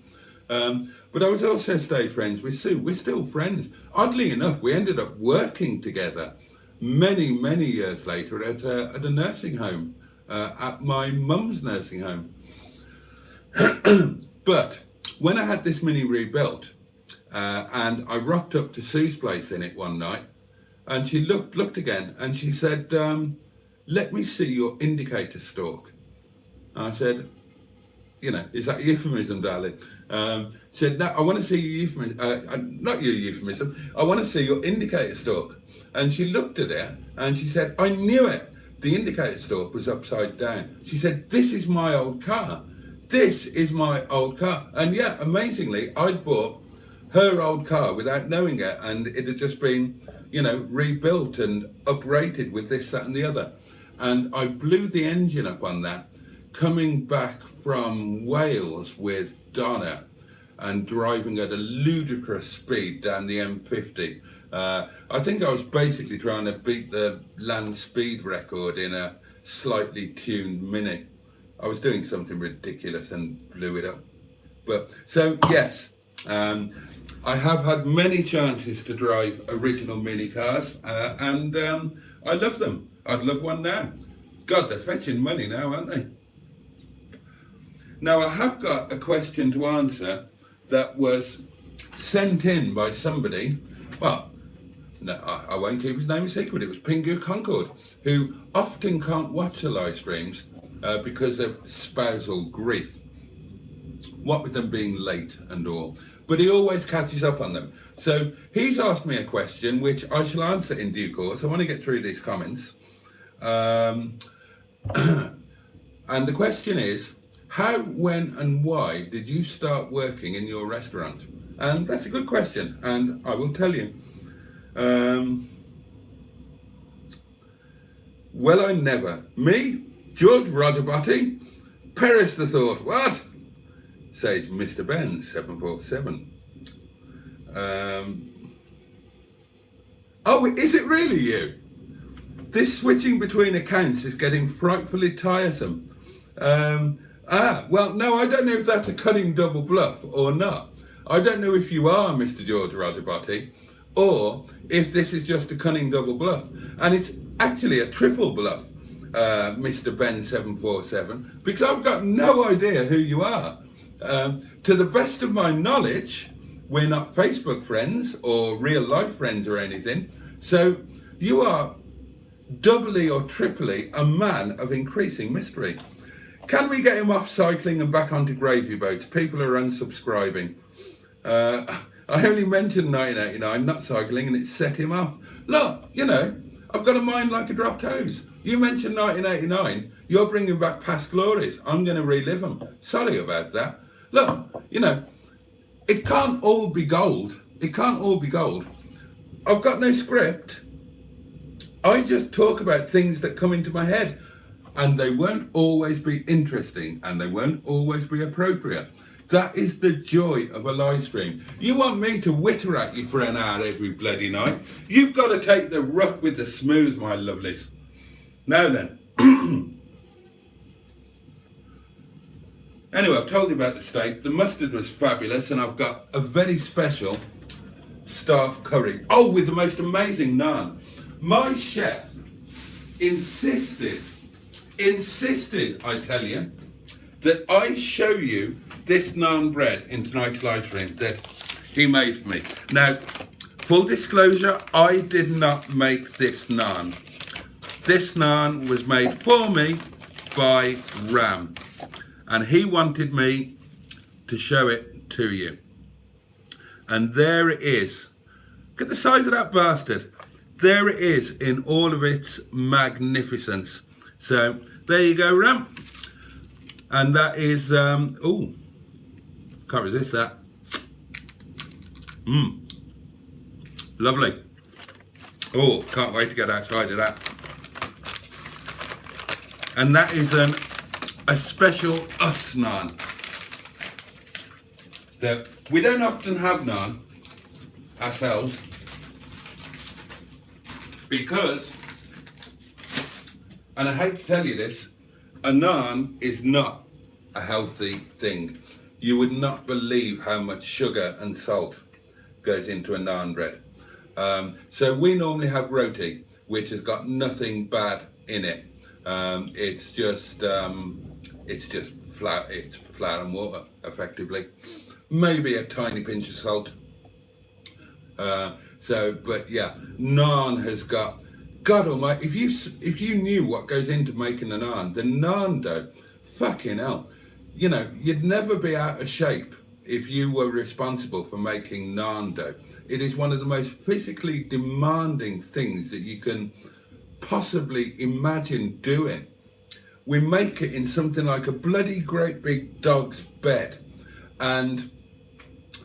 But I was also stayed friends with Sue. We're still friends. Oddly enough, we ended up working together many years later at a nursing home, at my mum's nursing home. But when I had this Mini rebuilt, and I rocked up to Sue's place in it one night, and she looked again, and she said, let me see your indicator stalk. And I said, is that a euphemism, darling? She said, no, I want to see your euphemism, not your euphemism, I want to see your indicator stalk. And she looked at it, and she said, I knew it. The indicator stalk was upside down. She said, this is my old car. This is my old car. And yeah, amazingly, I'd bought her old car without knowing it, and it had just been, rebuilt and uprated with this, that, and the other. And I blew the engine up on that, coming back from Wales with Donna and driving at a ludicrous speed down the M50. I think I was basically trying to beat the land speed record in a slightly tuned Mini. I was doing something ridiculous and blew it up. But so yes, I have had many chances to drive original Mini cars, and I love them. I'd love one now. God, they're fetching money now, aren't they? Now I have got a question to answer that was sent in by somebody. Well, no, I won't keep his name a secret. It was Pingu Concord, who often can't watch the live streams because of spousal grief. What with them being late and all. But he always catches up on them. So he's asked me a question which I shall answer in due course. I want to get through these comments. And the question is, how, when and why did you start working in your restaurant? And that's a good question, and I will tell you. Well, I never. Me, George Rodgerbotty, perish the thought. What? Says Mr. Ben 747. Oh, is it really you? This switching between accounts is getting frightfully tiresome. Well, no, I don't know if that's a cunning double bluff or not. I don't know if you are Mr. George Rodgerbotty, or if this is just a cunning double bluff. And it's actually a triple bluff, Mr. Ben 747, because I've got no idea who you are. To the best of my knowledge, we're not Facebook friends or real life friends or anything. So you are doubly or triply a man of increasing mystery. Can we get him off cycling and back onto gravy boats? People are unsubscribing. I only mentioned 1989, not cycling, and it set him off. Look, I've got a mind like a dropped hose. You mentioned 1989, you're bringing back past glories. I'm going to relive them. Sorry about that. Look, it can't all be gold. It can't all be gold. I've got no script. I just talk about things that come into my head, and they won't always be interesting, and they won't always be appropriate. That is the joy of a live stream. You want me to witter at you for an hour every bloody night? You've got to take the rough with the smooth, my lovelies. Now then. Anyway, I've told you about the steak. The mustard was fabulous, and I've got a very special staff curry. Oh, with the most amazing naan. My chef insisted, I tell you, that I show you this naan bread in tonight's live stream that he made for me. Now, full disclosure, I did not make this naan. This naan was made for me by Ram, and he wanted me to show it to you. And there it is. Look at the size of that bastard. There it is in all of its magnificence. So there you go, Ram. And that is, oh, can't resist that. Lovely. Oh, can't wait to get outside of that. And that is a special us naan. That we don't often have naan ourselves, because, and I hate to tell you this, a naan is not a healthy thing. You would not believe how much sugar and salt goes into a naan bread. So we normally have roti, which has got nothing bad in it. It's just flour. It's flour and water, effectively. Maybe a tiny pinch of salt. But yeah, naan has got. God Almighty! If you knew what goes into making a naan, the naan dough, fucking hell, you'd never be out of shape if you were responsible for making naan dough. It is one of the most physically demanding things that you can possibly imagine doing. We make it in something like a bloody great big dog's bed, and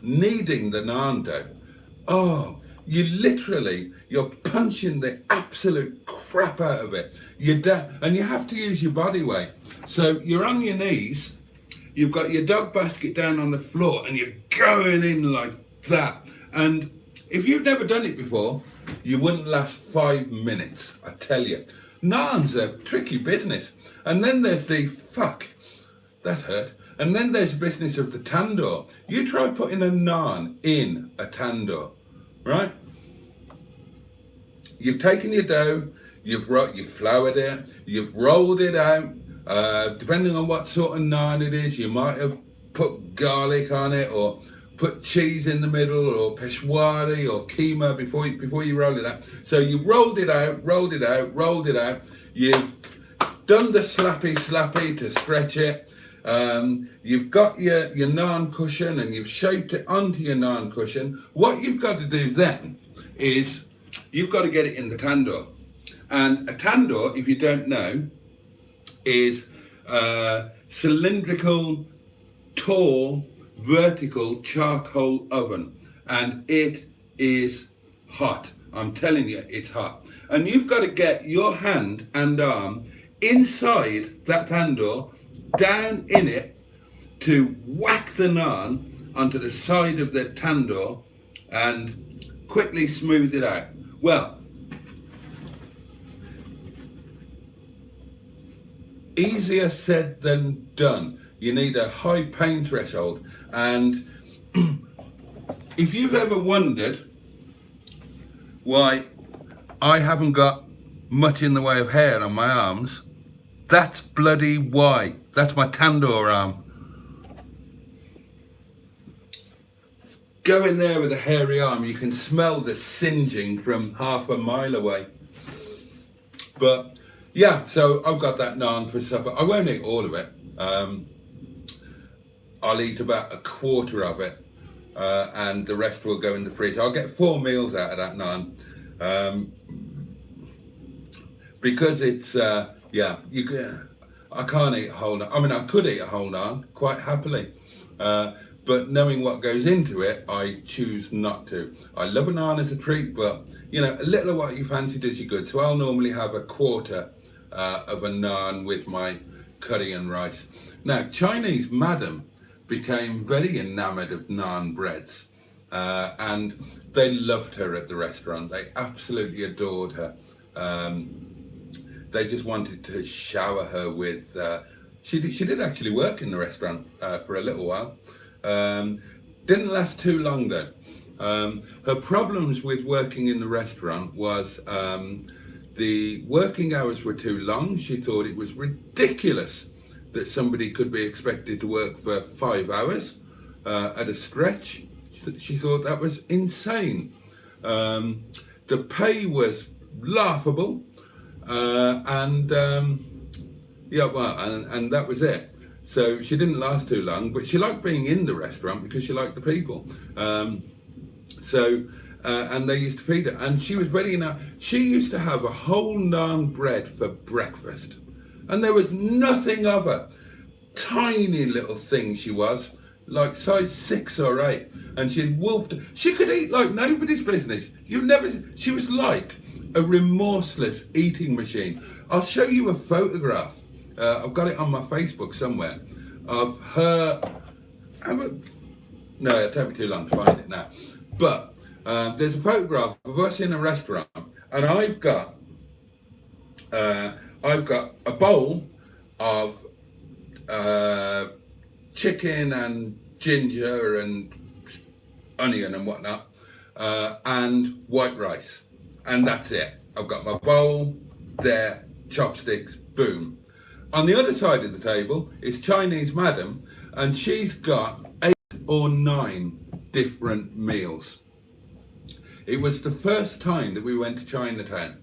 kneading the naan dough. Oh, you're punching the absolute crap out of it. And you have to use your body weight. So you're on your knees, you've got your dog basket down on the floor, and you're going in like that. And if you've never done it before, you wouldn't last 5 minutes, I tell you. Naan's a tricky business. And then there's that hurt. And then there's the business of the tandoor. You try putting a naan in a tandoor, right? You've taken your dough, you've floured it, you've rolled it out. Depending on what sort of naan it is, you might have put garlic on it, or put cheese in the middle, or peshwari or keema before you roll it out. So you've rolled it out. You've done the slappy to stretch it. You've got your naan cushion, and you've shaped it onto your naan cushion. What you've got to do then is you've got to get it in the tandoor. And a tandoor, if you don't know, is a cylindrical, tall, vertical charcoal oven. And it is hot. I'm telling you, it's hot. And you've got to get your hand and arm inside that tandoor, down in it, to whack the naan onto the side of the tandoor and quickly smooth it out. Well, easier said than done. You need a high pain threshold. And if you've ever wondered why I haven't got much in the way of hair on my arms, that's bloody why. That's my tandoor arm. Go in there with a hairy arm, you can smell the singeing from half a mile away. But yeah, so I've got that naan for supper. I won't eat all of it. I'll eat about a quarter of it, and the rest will go in the fridge. I'll get 4 meals out of that naan. Because it's, I can't eat a whole naan. I mean, I could eat a whole naan quite happily. But knowing what goes into it, I choose not to. I love a naan as a treat, but a little of what you fancy does you good. So I'll normally have a quarter of a naan with my curry and rice. Now, Chinese madam became very enamored of naan breads, and they loved her at the restaurant. They absolutely adored her. They just wanted to shower her with. She did actually work in the restaurant for a little while. Didn't last too long though. Her problems with working in the restaurant was the working hours were too long. She thought it was ridiculous that somebody could be expected to work for 5 hours at a stretch. She thought that was insane. The pay was laughable, and that was it. So she didn't last too long, but she liked being in the restaurant because she liked the people. And they used to feed her, and she was very she used to have a whole naan bread for breakfast, and there was nothing of her. Tiny little thing she was, like size 6 or 8, and she had wolfed. She could eat like nobody's business. She was like a remorseless eating machine. I'll show you a photograph. I've got it on my Facebook somewhere of her. No, it'll take me too long to find it now. But there's a photograph of us in a restaurant, and I've got a bowl of chicken and ginger and onion and whatnot, and white rice, and that's it. I've got my bowl, there, chopsticks, boom. On the other side of the table is Chinese Madam, and she's got 8 or 9 different meals. It was the first time that we went to Chinatown.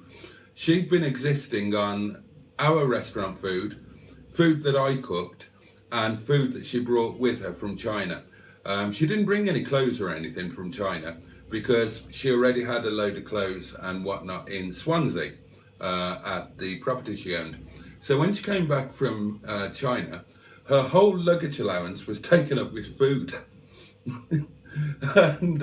She'd been existing on our restaurant food, food that I cooked, and food that she brought with her from China. She didn't bring any clothes or anything from China because she already had a load of clothes and whatnot in Swansea at the property she owned. So when she came back from China, her whole luggage allowance was taken up with food. And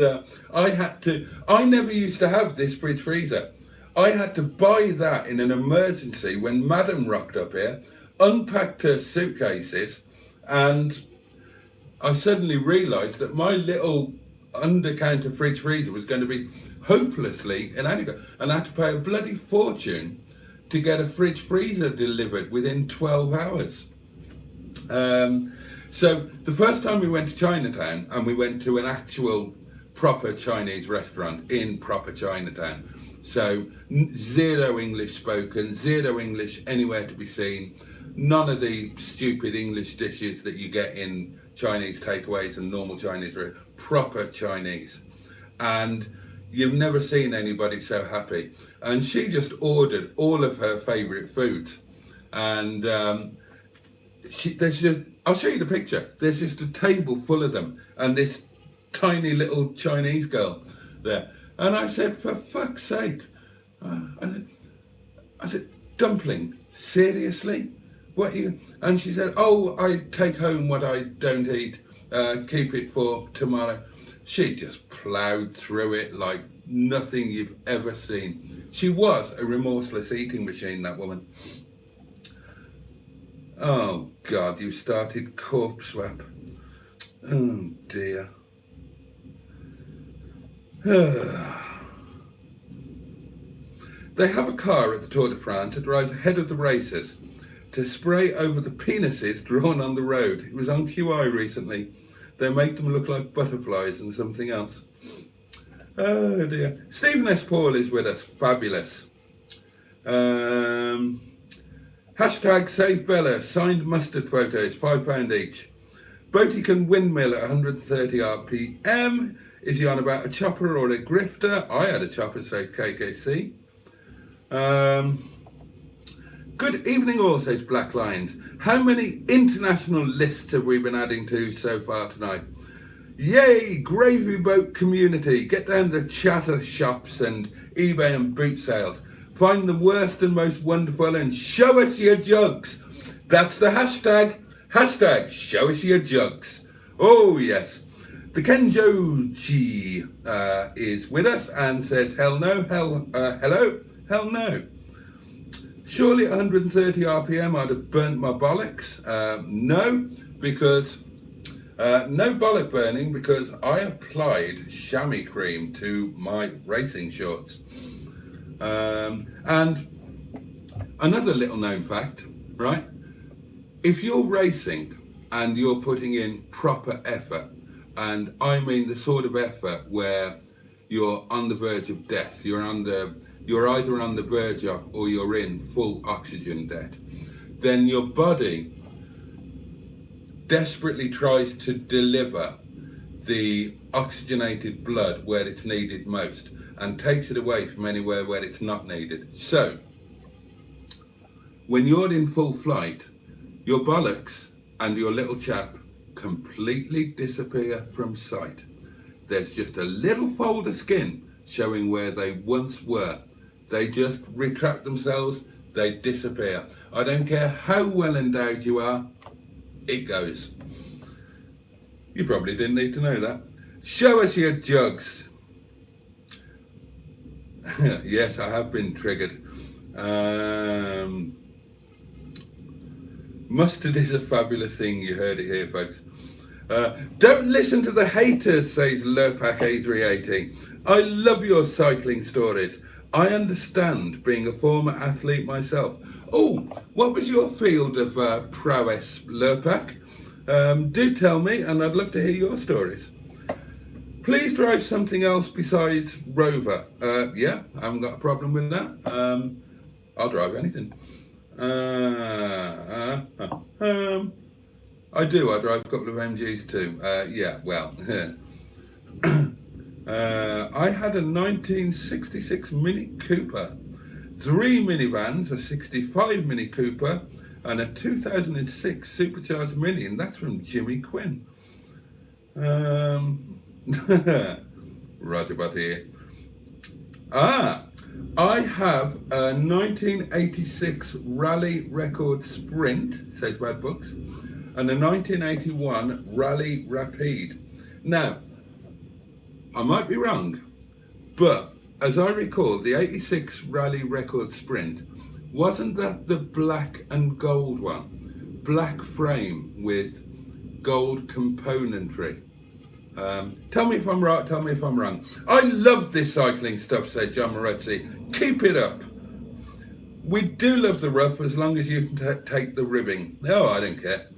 I never used to have this fridge freezer. I had to buy that in an emergency when Madam rocked up here, unpacked her suitcases, and I suddenly realised that my little under-counter fridge freezer was going to be hopelessly inadequate, and I had to pay a bloody fortune to get a fridge freezer delivered within 12 hours. So the first time we went to Chinatown, and we went to an actual proper Chinese restaurant in proper Chinatown, so zero English spoken, zero English anywhere to be seen, none of the stupid English dishes that you get in Chinese takeaways and normal Chinese, proper Chinese. And you've never seen anybody so happy. And she just ordered all of her favourite foods. And I'll show you the picture. There's just a table full of them, and this tiny little Chinese girl there. And I said, for fuck's sake, I said, dumpling, seriously? What you? And she said, oh, I take home what I don't eat, keep it for tomorrow. She just ploughed through it like nothing you've ever seen. She was a remorseless eating machine, that woman. Oh God, you started corpse swap. Oh dear. They have a car at the Tour de France that drives ahead of the racers to spray over the penises drawn on the road. It was on QI recently. They make them look like butterflies and something else. Oh dear. Stephen S. Paul is with us. Fabulous. Hashtag Save Bella. Signed mustard photos, £5 each. Boaty can windmill at 130 RPM. Is he on about a chopper or a grifter? I had a chopper, says KKC. Good evening all, says Black Lions. How many international lists have we been adding to so far tonight? Yay, gravy boat community. Get down to chatter shops and eBay and boot sales. Find the worst and most wonderful and show us your jugs. That's the hashtag. Hashtag show us your jugs. Oh yes. The Kenjoji is with us and says hell no, hello, hell no. Surely at 130 RPM I'd have burnt my bollocks. No, because no bollock burning, because I applied chamois cream to my racing shorts. And another little known fact, right? If you're racing and you're putting in proper effort, and I mean the sort of effort where you're on the verge of death, you're either on the verge of or you're in full oxygen debt, then your body desperately tries to deliver the oxygenated blood where it's needed most and takes it away from anywhere where it's not needed. So when you're in full flight, your bollocks and your little chap completely disappear from sight. There's just a little fold of skin showing where they once were. They just retract themselves, they disappear. I don't care how well endowed you are, it goes. You probably didn't need to know that. Show us your jugs. Yes, I have been triggered. Mustard is a fabulous thing, you heard it here, folks. Don't listen to the haters, says Lurpak A380. I love your cycling stories. I understand, being a former athlete myself. Oh, what was your field of prowess, Lurpak? Do tell me, and I'd love to hear your stories. Please drive something else besides Rover. Yeah, I haven't got a problem with that. I'll drive anything. I do. I drive a couple of MGs too. Yeah, well, I had a 1966 Mini Cooper, 3 minivans, a 65 Mini Cooper, and a 2006 Supercharged Mini, and that's from Jimmy Quinn. Right about here. I have a 1986 Rally Record Sprint, says Bad Books, and a 1981 Rally Rapide. Now, I might be wrong, but as I recall, the 86 Rally Record Sprint, wasn't that the black and gold one? Black frame with gold componentry. Tell me if I'm right, tell me if I'm wrong. I love this cycling stuff, said John Moretzi. Keep it up. We do love the rough as long as you can take the ribbing. No, I don't care.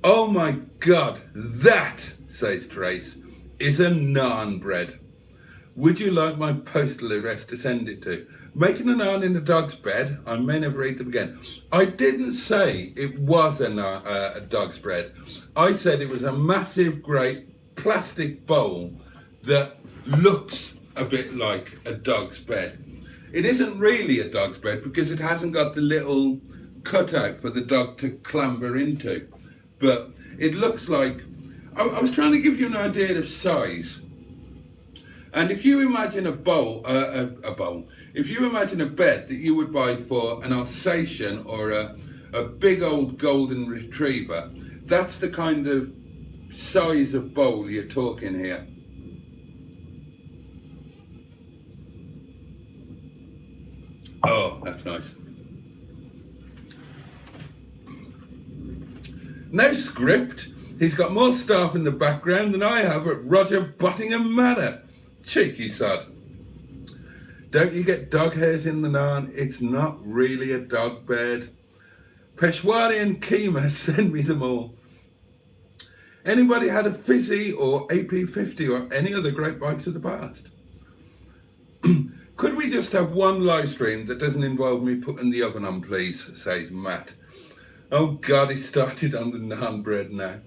Oh my God, that, says Trace, is a naan bread. Would you like my postal address to send it to? Making a naan in the dog's bed. I may never eat them again. I didn't say it was a dog's bread. I said it was a massive, great plastic bowl that looks a bit like a dog's bed. It isn't really a dog's bed because it hasn't got the little cutout for the dog to clamber into. But it looks like, I was trying to give you an idea of size. And if you imagine a bowl, if you imagine a bed that you would buy for an Alsatian or a big old golden retriever, that's the kind of size of bowl you're talking here. Oh, that's nice. No script. He's got more staff in the background than I have at Roger Bottingham Manor. Cheeky sod. Don't you get dog hairs in the naan? It's not really a dog bed. Peshwari and Keema, send me them all. Anybody had a Fizzy or AP50 or any other great bikes of the past? Could we just have one live stream that doesn't involve me putting the oven on, please, says Matt. Oh God, he started on the naan bread now.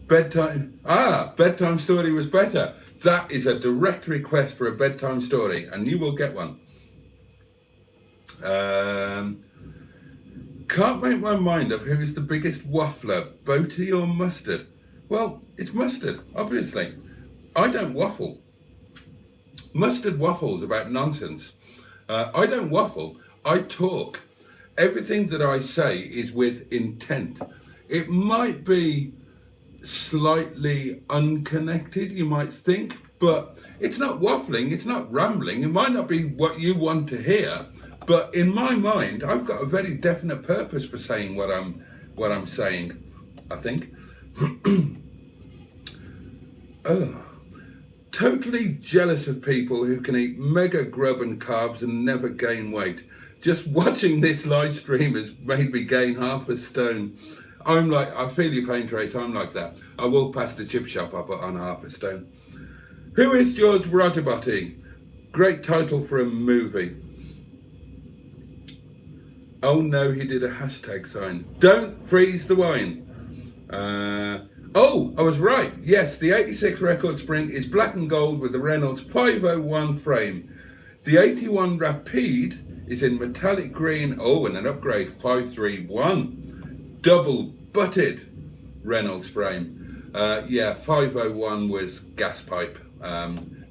Bedtime story was better. That is a direct request for a bedtime story, and you will get one. Can't make my mind up who is the biggest waffler, Boaty or Mustard? Well, it's Mustard, obviously. I don't waffle. Mustard waffles about nonsense. I don't waffle, I talk. Everything that I say is with intent. It might be slightly unconnected, you might think, but it's not waffling, it's not rambling. It might not be what you want to hear, but in my mind, I've got a very definite purpose for saying what I'm saying, I think. Oh, totally jealous of people who can eat mega grub and carbs and never gain weight. Just watching this live stream has made me gain half a stone. I'm like, I feel your pain, Trace, I'm like that. I walk past the chip shop, I put on half a stone. Who is George Rajabati? Great title for a movie. Oh no, he did a hashtag sign. Don't freeze the wine. Oh, I was right. Yes, the 86 Record Sprint is black and gold with the Reynolds 501 frame. The 81 Rapide is in metallic green. Oh, and an upgrade 531. Double butted Reynolds frame. Yeah, 501 was gas pipe,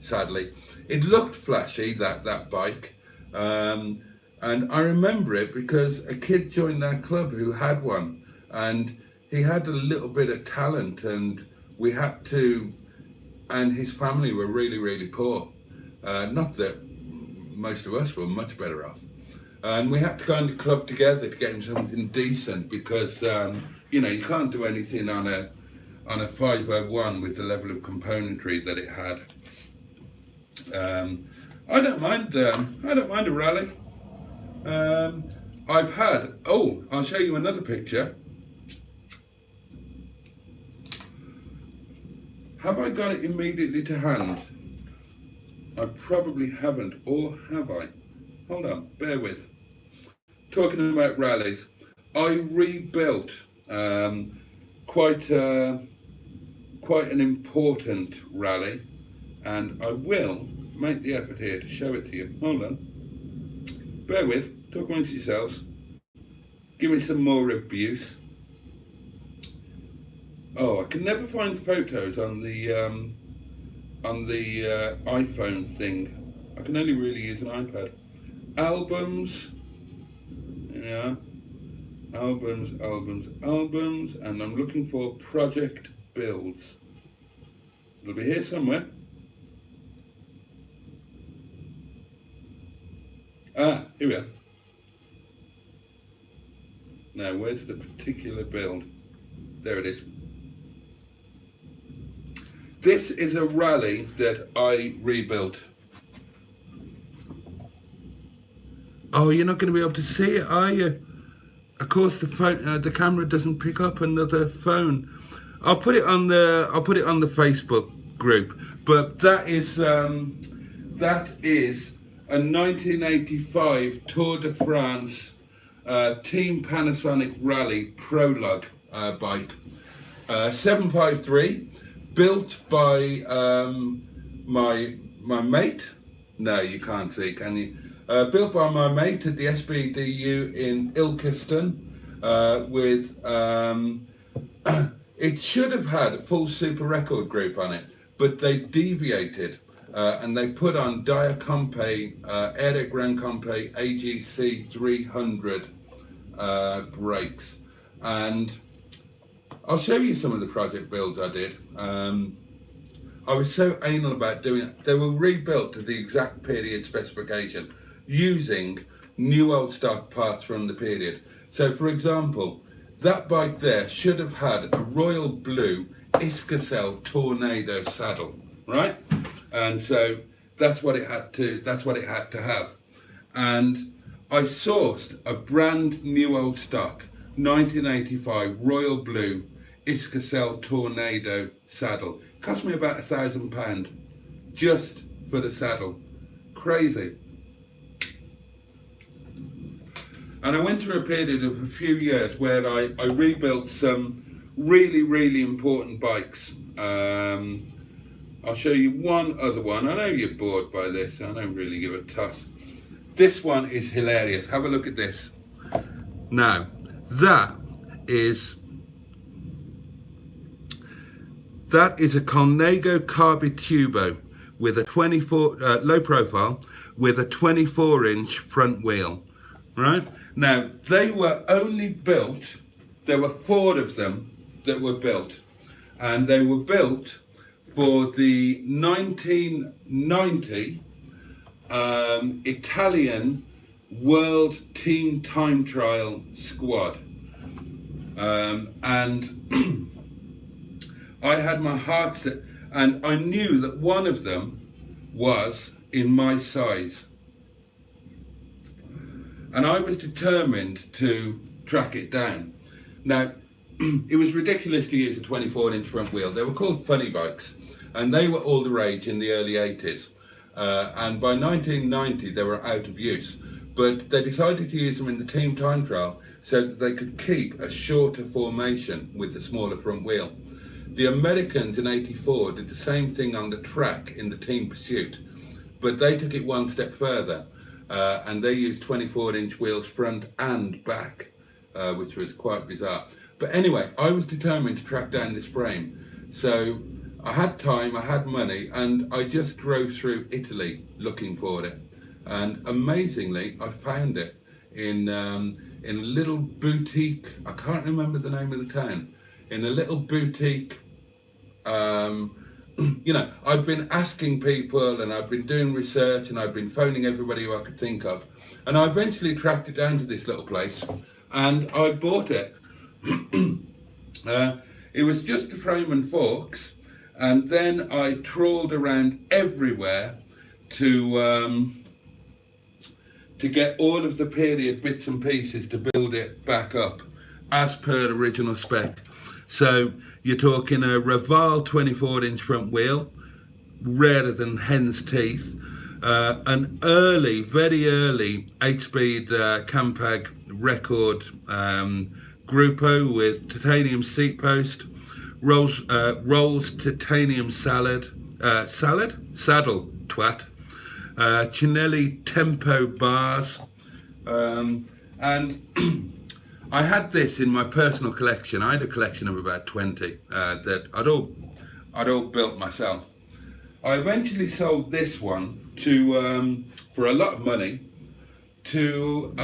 sadly. It looked flashy, that bike. And I remember it because a kid joined our club who had one, and he had a little bit of talent, and we had to, and his family were really, really poor. Not that most of us were much better off. And we had to kind of club together to get him something decent because, you know, you can't do anything on a 501 with the level of componentry that it had. I don't mind a rally. I've had, oh, I'll show you another picture. Have I got it immediately to hand? I probably haven't, or have I? Hold on, bear with. Talking about rallies, I rebuilt quite an important rally, and I will make the effort here to show it to you. Hold on, bear with. Talk amongst yourselves. Give me some more abuse. Oh, I can never find photos on the iPhone thing. I can only really use an iPad. Albums, yeah, albums, and I'm looking for project builds. It'll be here somewhere. Ah, here we are. Now, where's the particular build? There it is. This is a rally that I rebuilt. Oh, you're not going to be able to see it, are you? Of course, the camera doesn't pick up another phone. I'll put it on the Facebook group. But that is a 1985 Tour de France Team Panasonic Rally Prologue bike, 753, built by my mate. No, you can't see, can you? Built by my mate at the SBDU in Ilkeston with, it should have had a full super record group on it, but they deviated and they put on Dia Compe, Air Grand Compe AGC 300 brakes. And I'll show you some of the project builds I did. I was so anal about doing it. They were rebuilt to the exact period specification, using new old stock parts from the period. So for example, that bike there should have had a royal blue Iscasel Tornado saddle, right? And so that's what it had to have. And I sourced a brand new old stock 1985 royal blue Iscasel Tornado saddle. Cost me about £1,000 just for the saddle. Crazy. And I went through a period of a few years where I rebuilt some really important bikes. I'll show you one other one. I know you're bored by this. I don't really give a toss. This one is hilarious. Have a look at this. Now, that is a Colnago Carbitubo with a 24 low profile with a 24-inch front wheel, right? Now, they were only built, there were 4 of them that were built, and they were built for the 1990 Italian World Team Time Trial Squad. And I had my heart set, and I knew that one of them was in my size. And I was determined to track it down. Now, it was ridiculous to use a 24-inch front wheel. They were called funny bikes, and they were all the rage in the early 80s. And by 1990, they were out of use. But they decided to use them in the team time trial so that they could keep a shorter formation with the smaller front wheel. The Americans in 84 did the same thing on the track in the team pursuit, but they took it one step further. And they used 24-inch wheels front and back, which was quite bizarre. But anyway, I was determined to track down this frame. So I had time, I had money, and I just drove through Italy looking for it. And amazingly, I found it in a little boutique, I can't remember the name of the town, in a little boutique. You know, I've been asking people, and I've been doing research, and I've been phoning everybody who I could think of, and I eventually tracked it down to this little place, and I bought it. It was just the frame and forks, and then I trawled around everywhere to get all of the period bits and pieces to build it back up as per original spec. So you're talking a Raval 24-inch front wheel, rarer than hen's teeth, an early, very early 8-speed Campag record Grupo with titanium seat post, Rolls titanium saddle twat, Chinelli Tempo bars, and I had this in my personal collection. I had a collection of about 20 that I'd all built myself. I eventually sold this one to for a lot of money to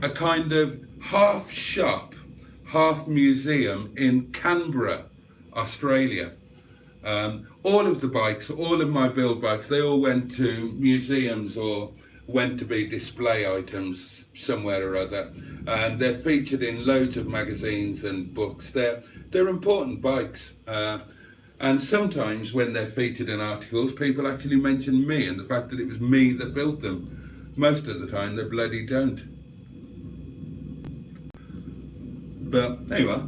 a kind of half shop, half museum in Canberra, Australia. All of the bikes, all of my build bikes, they all went to museums or went to be display items somewhere or other, and they're featured in loads of magazines and books. They're important bikes, and sometimes when they're featured in articles, people actually mention me and the fact that it was me that built them. Most of the time they bloody don't. But anyway,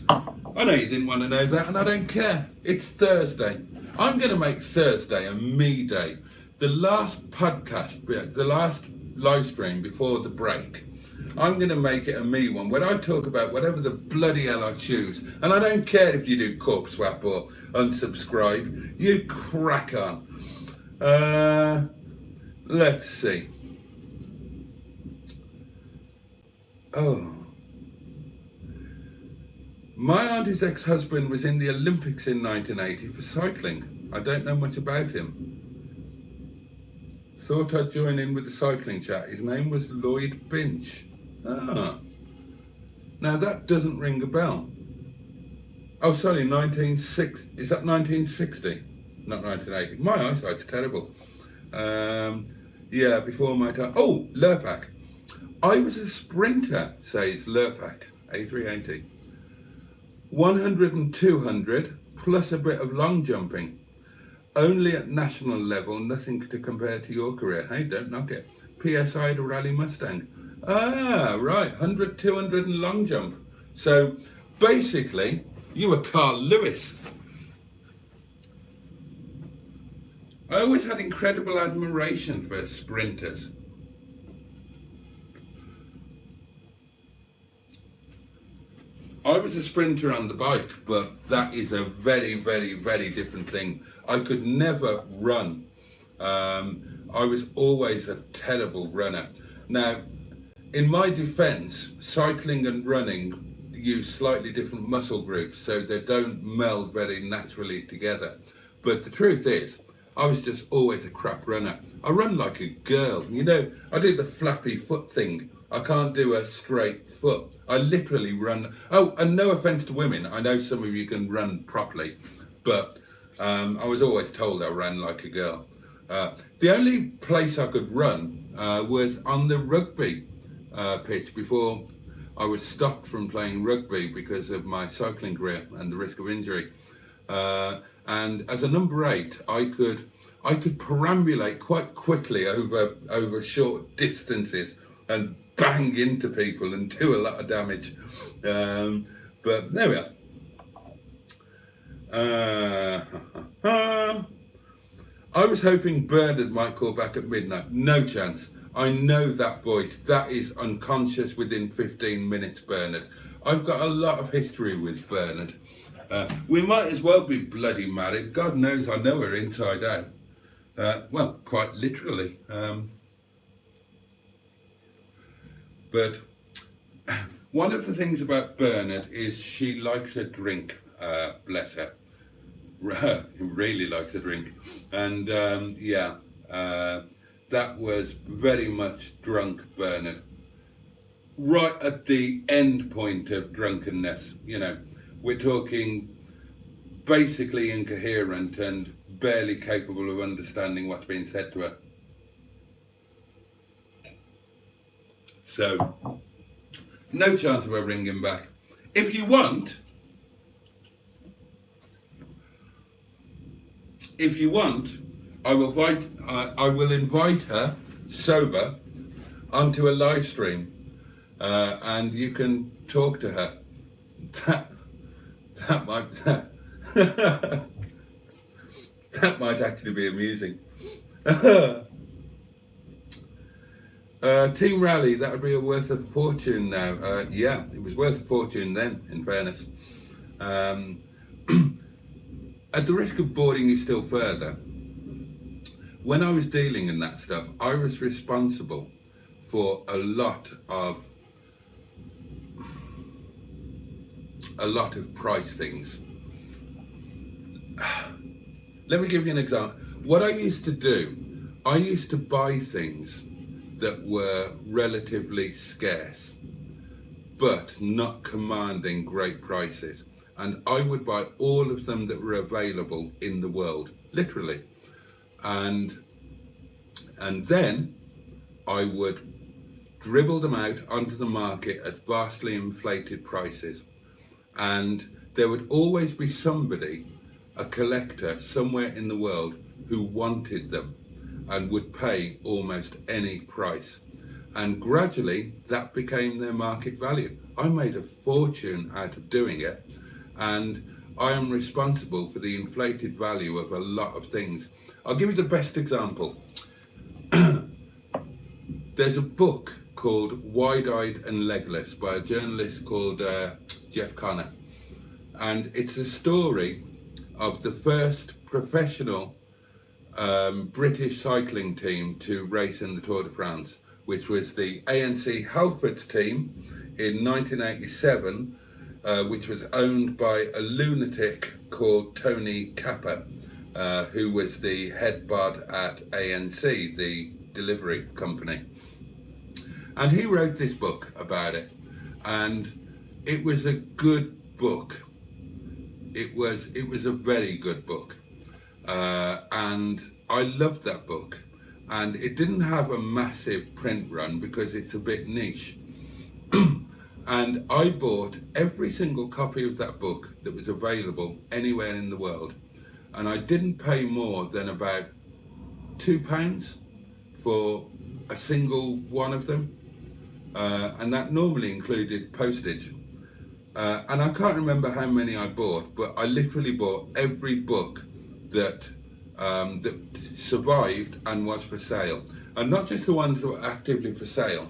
I know you didn't want to know that, and I don't care. It's Thursday. I'm going to make Thursday a me day. The last podcast, the last live stream before the break, I'm going to make it a me one where I talk about whatever the bloody hell I choose. And I don't care if you do corpse swap or unsubscribe. You crack on. Let's see. Oh. My auntie's ex-husband was in the Olympics in 1980 for cycling. I don't know much about him. Thought I'd join in with the cycling chat. His name was Lloyd Binch. Ah. Now that doesn't ring a bell. Oh, sorry, 1960. Is that 1960? Not 1980. My eyesight's terrible. Yeah, before my time. Oh, Lurpak. I was a sprinter, says Lurpak, A380. 100 and 200, plus a bit of long jumping. Only at national level, nothing to compare to your career. Hey, don't knock it. PSI had a Rally Mustang. Ah, right, 100, 200 and long jump. So, basically, you were Carl Lewis. I always had incredible admiration for sprinters. I was a sprinter on the bike, but that is a very, very, very different thing. I could never run. I was always a terrible runner. Now, in my defense, cycling and running use slightly different muscle groups, so they don't meld very naturally together. But the truth is, I was just always a crap runner. I run like a girl. You know, I do the flappy foot thing. I can't do a straight foot. I literally run. Oh, and no offense to women. I know some of you can run properly, but I was always told I ran like a girl. The only place I could run was on the rugby pitch before I was stopped from playing rugby because of my cycling career and the risk of injury. And as a number 8, I could perambulate quite quickly over short distances and bang into people and do a lot of damage. But there we are. I was hoping Bernard might call back at midnight. No chance. I know that voice. That is unconscious within 15 minutes, Bernard. I've got a lot of history with Bernard. We might as well be bloody married. God knows I know her inside out. Well, quite literally. But one of the things about Bernard is she likes a drink, bless her. Really likes a drink. And yeah, that was very much drunk Bernard. Right at the end point of drunkenness, you know, we're talking basically incoherent and barely capable of understanding what's being said to her. So, no chance of her ringing back. If you want, I will invite her sober onto a live stream, and you can talk to her. that that might that might actually be amusing. Team Rally, that would be worth a fortune now. Yeah, it was worth a fortune then, in fairness. Um, at the risk of boring you still further, when I was dealing in that stuff, I was responsible for a lot of price things. Let me give you an example. What I used to do, I used to buy things that were relatively scarce, but not commanding great prices. And I would buy all of them that were available in the world, literally. And then I would dribble them out onto the market at vastly inflated prices. And there would always be somebody, a collector somewhere in the world, who wanted them and would pay almost any price. And gradually that became their market value. I made a fortune out of doing it, and I am responsible for the inflated value of a lot of things. I'll give you the best example. There's a book called Wide-Eyed and Legless by a journalist called Jeff Connor. And it's a story of the first professional British cycling team to race in the Tour de France, which was the ANC Halfords team in 1987, which was owned by a lunatic called Tony Capper, who was the head bod at ANC, the delivery company. And he wrote this book about it, and it was a good book. It was a very good book, and I loved that book. And it didn't have a massive print run because it's a bit niche. And I bought every single copy of that book that was available anywhere in the world, and I didn't pay more than about £2 for a single one of them, and that normally included postage. And I can't remember how many I bought, but I literally bought every book that that survived and was for sale. And not just the ones that were actively for sale.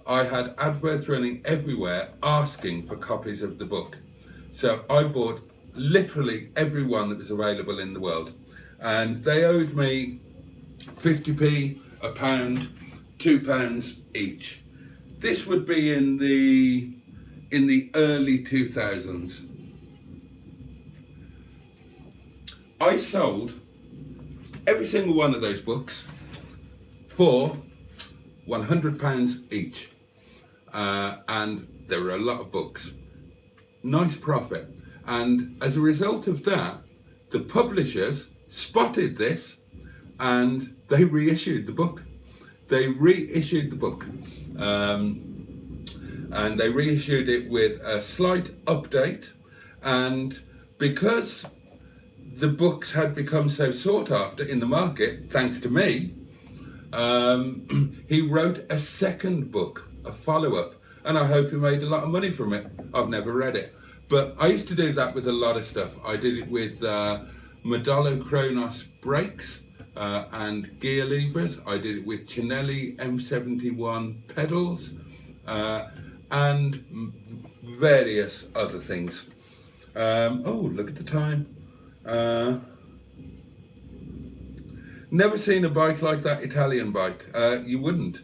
I had adverts running everywhere asking for copies of the book. So I bought literally every one that was available in the world. And they owed me 50p, a pound, £2 each. This would be in the early 2000s. I sold every single one of those books for £100 each, and there were a lot of books. Nice profit. And as a result of that, the publishers spotted this and they reissued the book. And they reissued it with a slight update. And because the books had become so sought after in the market, thanks to me, he wrote a second book, a follow-up, and I hope he made a lot of money from it. I've never read it, but I used to do that with a lot of stuff. I did it with Modolo Kronos brakes and gear levers. I did it with Cinelli M71 pedals and various other things. Oh, look at the time. Never seen a bike like that Italian bike. You wouldn't.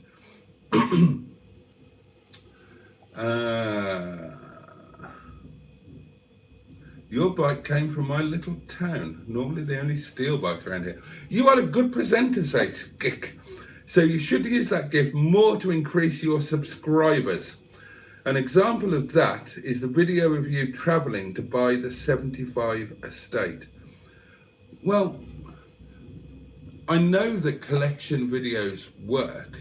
Your bike came from my little town. Normally they only steal bikes around here. You are a good presenter, says Skick. So you should use that gift more to increase your subscribers. An example of that is the video of you travelling to buy the 75 estate. Well, I know that collection videos work,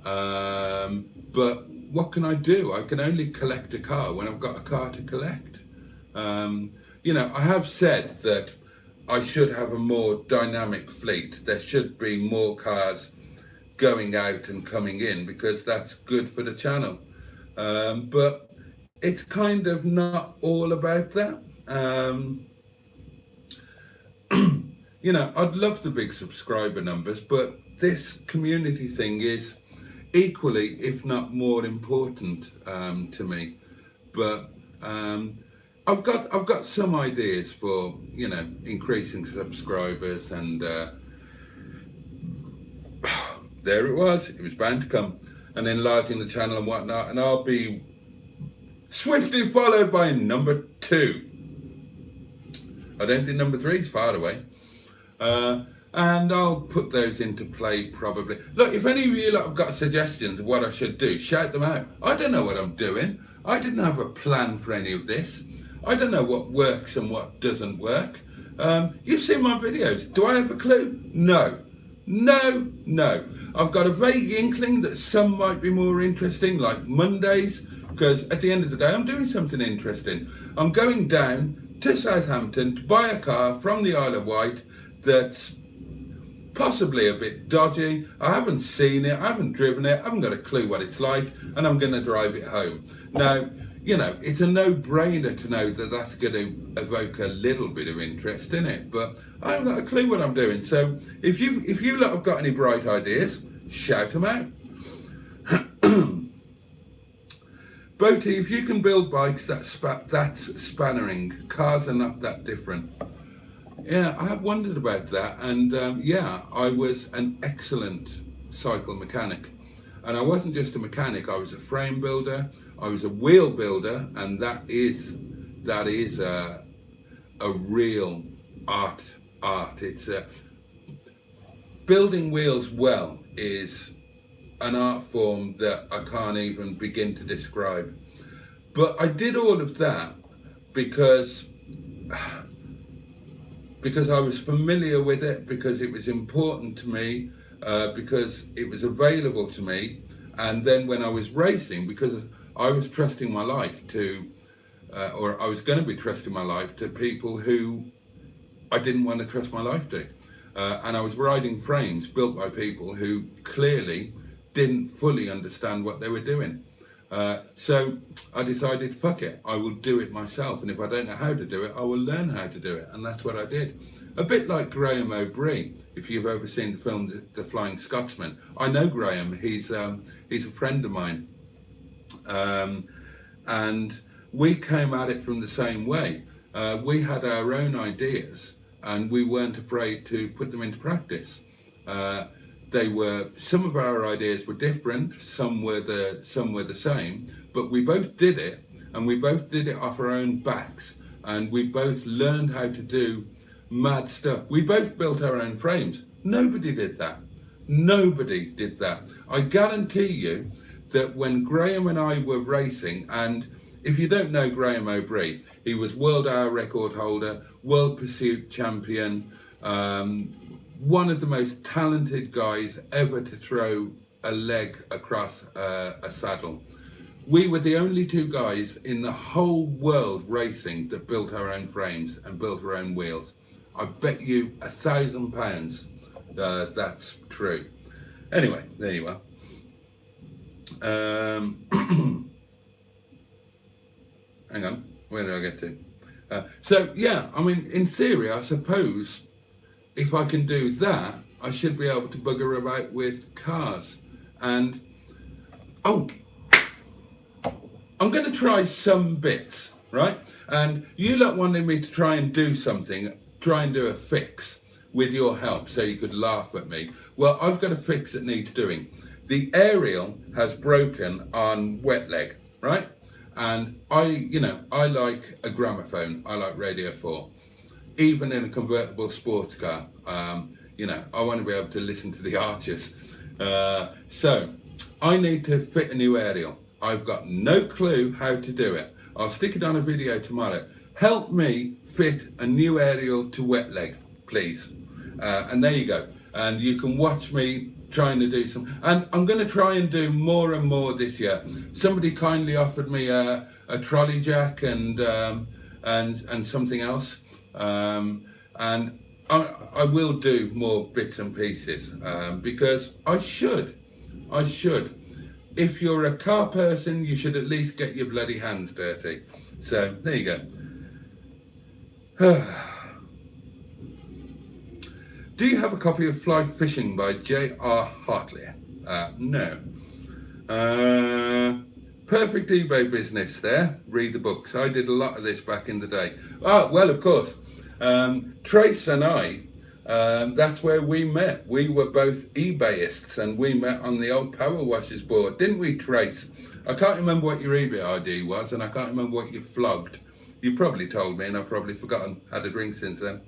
but what can I do? I can only collect a car when I've got a car to collect. You know, I have said that I should have a more dynamic fleet. There should be more cars going out and coming in because that's good for the channel. But it's kind of not all about that. You know, I'd love the big subscriber numbers, but this community thing is equally, if not more important to me. But I've got some ideas for, you know, increasing subscribers, and there it was bound to come, and enlarging the channel and whatnot, and I'll be swiftly followed by number 2. I don't think number 3 is far away. And I'll put those into play probably. Look, if any of you lot have got suggestions of what I should do, shout them out. I don't know what I'm doing. I didn't have a plan for any of this. I don't know what works and what doesn't work. You've seen my videos. Do I have a clue? No. No. I've got a vague inkling that some might be more interesting, like Mondays, because at the end of the day, I'm doing something interesting. I'm going down to Southampton to buy a car from the Isle of Wight that's possibly a bit dodgy. I haven't seen it, I haven't driven it, I haven't got a clue what it's like, and I'm going to drive it home. Now, you know, it's a no-brainer to know that that's going to evoke a little bit of interest in it, but I haven't got a clue what I'm doing. So if you lot have got any bright ideas, shout them out. Boaty, if you can build bikes, that's spannering. Cars are not that different. Yeah, I have wondered about that, and yeah, I was an excellent cycle mechanic, and I wasn't just a mechanic. I was a frame builder, I was a wheel builder, and that is a real art. It's building wheels well is an art form that I can't even begin to describe. But I did all of that because I was familiar with it, because it was important to me, because it was available to me, and then when I was racing, because I was trusting my life to, or I was going to be trusting my life to people who I didn't want to trust my life to. And I was riding frames built by people who clearly didn't fully understand what they were doing. So I decided, fuck it, I will do it myself, and if I don't know how to do it, I will learn how to do it, and that's what I did. A bit like Graham O'Brien, if you've ever seen the film The Flying Scotsman. I know Graham, he's a friend of mine, and we came at it from the same way. We had our own ideas, and we weren't afraid to put them into practice. Some of our ideas were different, some were the same, but we both did it, and we both did it off our own backs, and we both learned how to do mad stuff. We both built our own frames. Nobody did that. Nobody did that. I guarantee you that when Graham and I were racing, and if you don't know Graham O'Brien, he was world hour record holder, world pursuit champion, one of the most talented guys ever to throw a leg across a saddle. We were the only 2 guys in the whole world racing that built our own frames and built our own wheels. I bet you £1,000 that's true. Anyway, there you are. Hang on, where did I get to? So yeah, I mean, in theory, I suppose if I can do that, I should be able to bugger about with cars. And oh, I'm going to try some bits, right? And you lot wanted me to try and do something, try and do a fix with your help, so you could laugh at me. Well, I've got a fix that needs doing. The aerial has broken on wet leg, right? And I like a gramophone. I like Radio 4. Even in a convertible sports car, I want to be able to listen to the Archers. So I need to fit a new aerial. I've got no clue how to do it. I'll stick it on a video tomorrow. Help me fit a new aerial to wet leg, please. And there you go. And you can watch me trying to do some, and I'm going to try and do more and more this year. Somebody kindly offered me a trolley jack and something else. And I will do more bits and pieces, because I should. if you're a car person, you should at least get your bloody hands dirty. So there you go. Do you have a copy of Fly Fishing by J.R. Hartley? No. Perfect eBay business there. Read the books. I did a lot of this back in the day. Oh, well, of course. Trace and I, that's where we met. We were both eBayists and we met on the old Power Washers board, didn't we, Trace? I can't remember what your eBay ID was and I can't remember what you flogged. You probably told me and I've probably forgotten. Had a drink since then.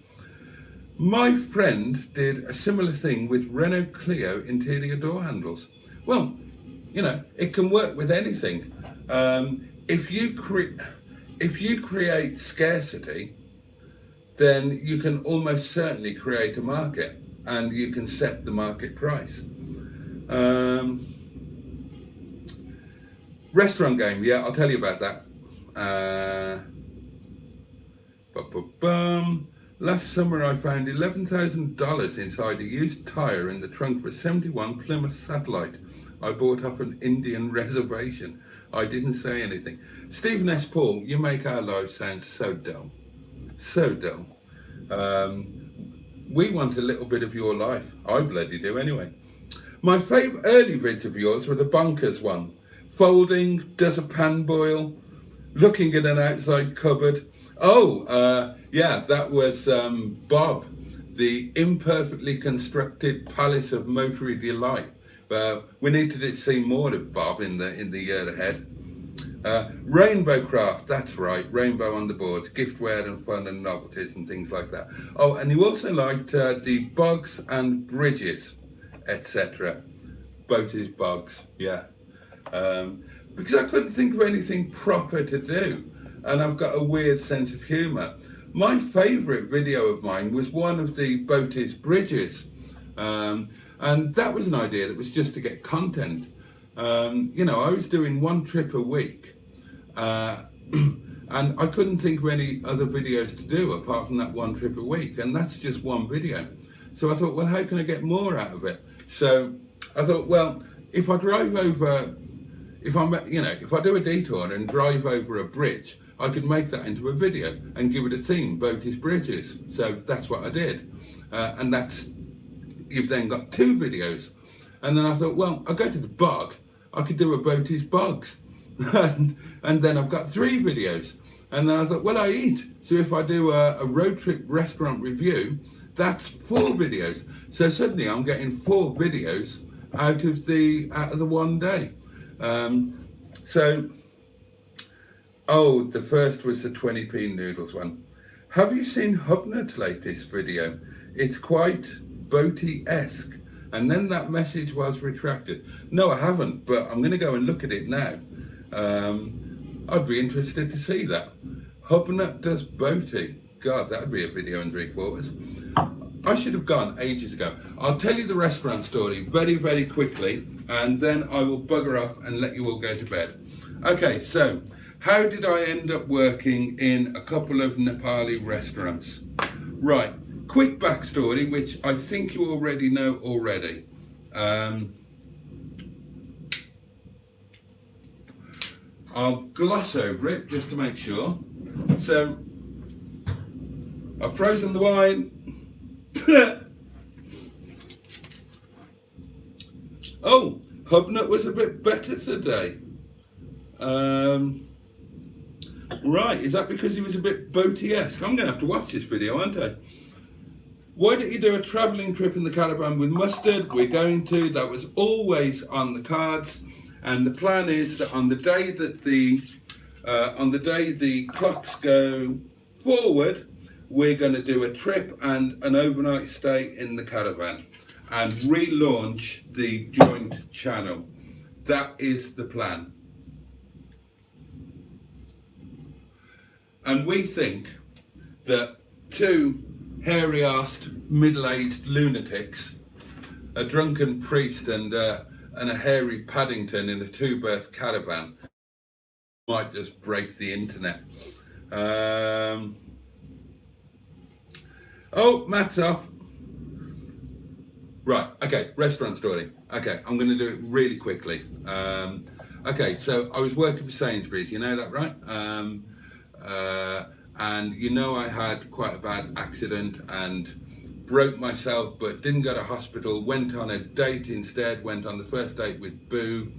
My friend did a similar thing with Renault Clio interior door handles. Well, you know, it can work with anything. If you create scarcity, then you can almost certainly create a market and you can set the market price. Restaurant game, yeah, I'll tell you about that. Last summer I found $11,000 inside a used tyre in the trunk of a 71 Plymouth Satellite I bought off an Indian reservation. I didn't say anything. Stephen S. Paul, you make our lives sound so dull. So dull. We want a little bit of your life. I bloody do anyway. My favourite early vids of yours were the bonkers one. Folding, does a pan boil, looking at an outside cupboard. Yeah, that was Bob, the imperfectly constructed palace of motory delight. We need to see more of Bob in the year ahead. Rainbow craft, that's right, rainbow on the boards, giftware and fun and novelties and things like that. Oh, and you also liked the bogs and bridges, etc. Boaties, bogs, yeah. Because I couldn't think of anything proper to do, and I've got a weird sense of humour. My favourite video of mine was one of the Boaties bridges, and that was an idea that was just to get content. You know, I was doing one trip a week, and I couldn't think of any other videos to do apart from that one trip a week, and that's just one video. So I thought, well, how can I get more out of it? So I thought, well, if I drive over, if I do a detour and drive over a bridge, I could make that into a video and give it a theme, Boaties Bridges. So that's what I did. And you've then got two videos. And then I thought, well, I'll go to the bog, I could do a Boaties Bogs. and then I've got three videos. And then I thought, well, I eat. So if I do a road trip restaurant review, that's 4 videos. So suddenly I'm getting 4 videos out of the one day. The first was the 20p noodles one. Have you seen Hubnut's latest video? It's quite boaty-esque. And then that message was retracted. No, I haven't, but I'm going to go and look at it now. I'd be interested to see that. Hubnut does boating. God, that'd be a video in 3/4. I should have gone ages ago. I'll tell you the restaurant story very, very quickly, and then I will bugger off and let you all go to bed. Okay, so how did I end up working in a couple of Nepali restaurants? Right, quick backstory, which I think you already know already. I'll gloss over it just to make sure. So, I've frozen the wine. Oh, Hubnut was a bit better today. Right, is that because he was a bit boaty-esque? I'm going to have to watch this video, aren't I? Why don't you do a travelling trip in the caravan with mustard? We're going to. That was always on the cards. And the plan is that on the day the clocks go forward, we're going to do a trip and an overnight stay in the caravan and relaunch the joint channel. That is the plan. And we think that 2 hairy-arsed, middle-aged lunatics, a drunken priest and a hairy Paddington in a 2-berth caravan might just break the internet. Oh, Matt's off. Right, okay, restaurant story. Okay, I'm going to do it really quickly. Okay, so I was working for Sainsbury's, you know that, right? Uh, and you know I had quite a bad accident and broke myself, but didn't go to hospital, went on a date instead, went on the first date with Boo,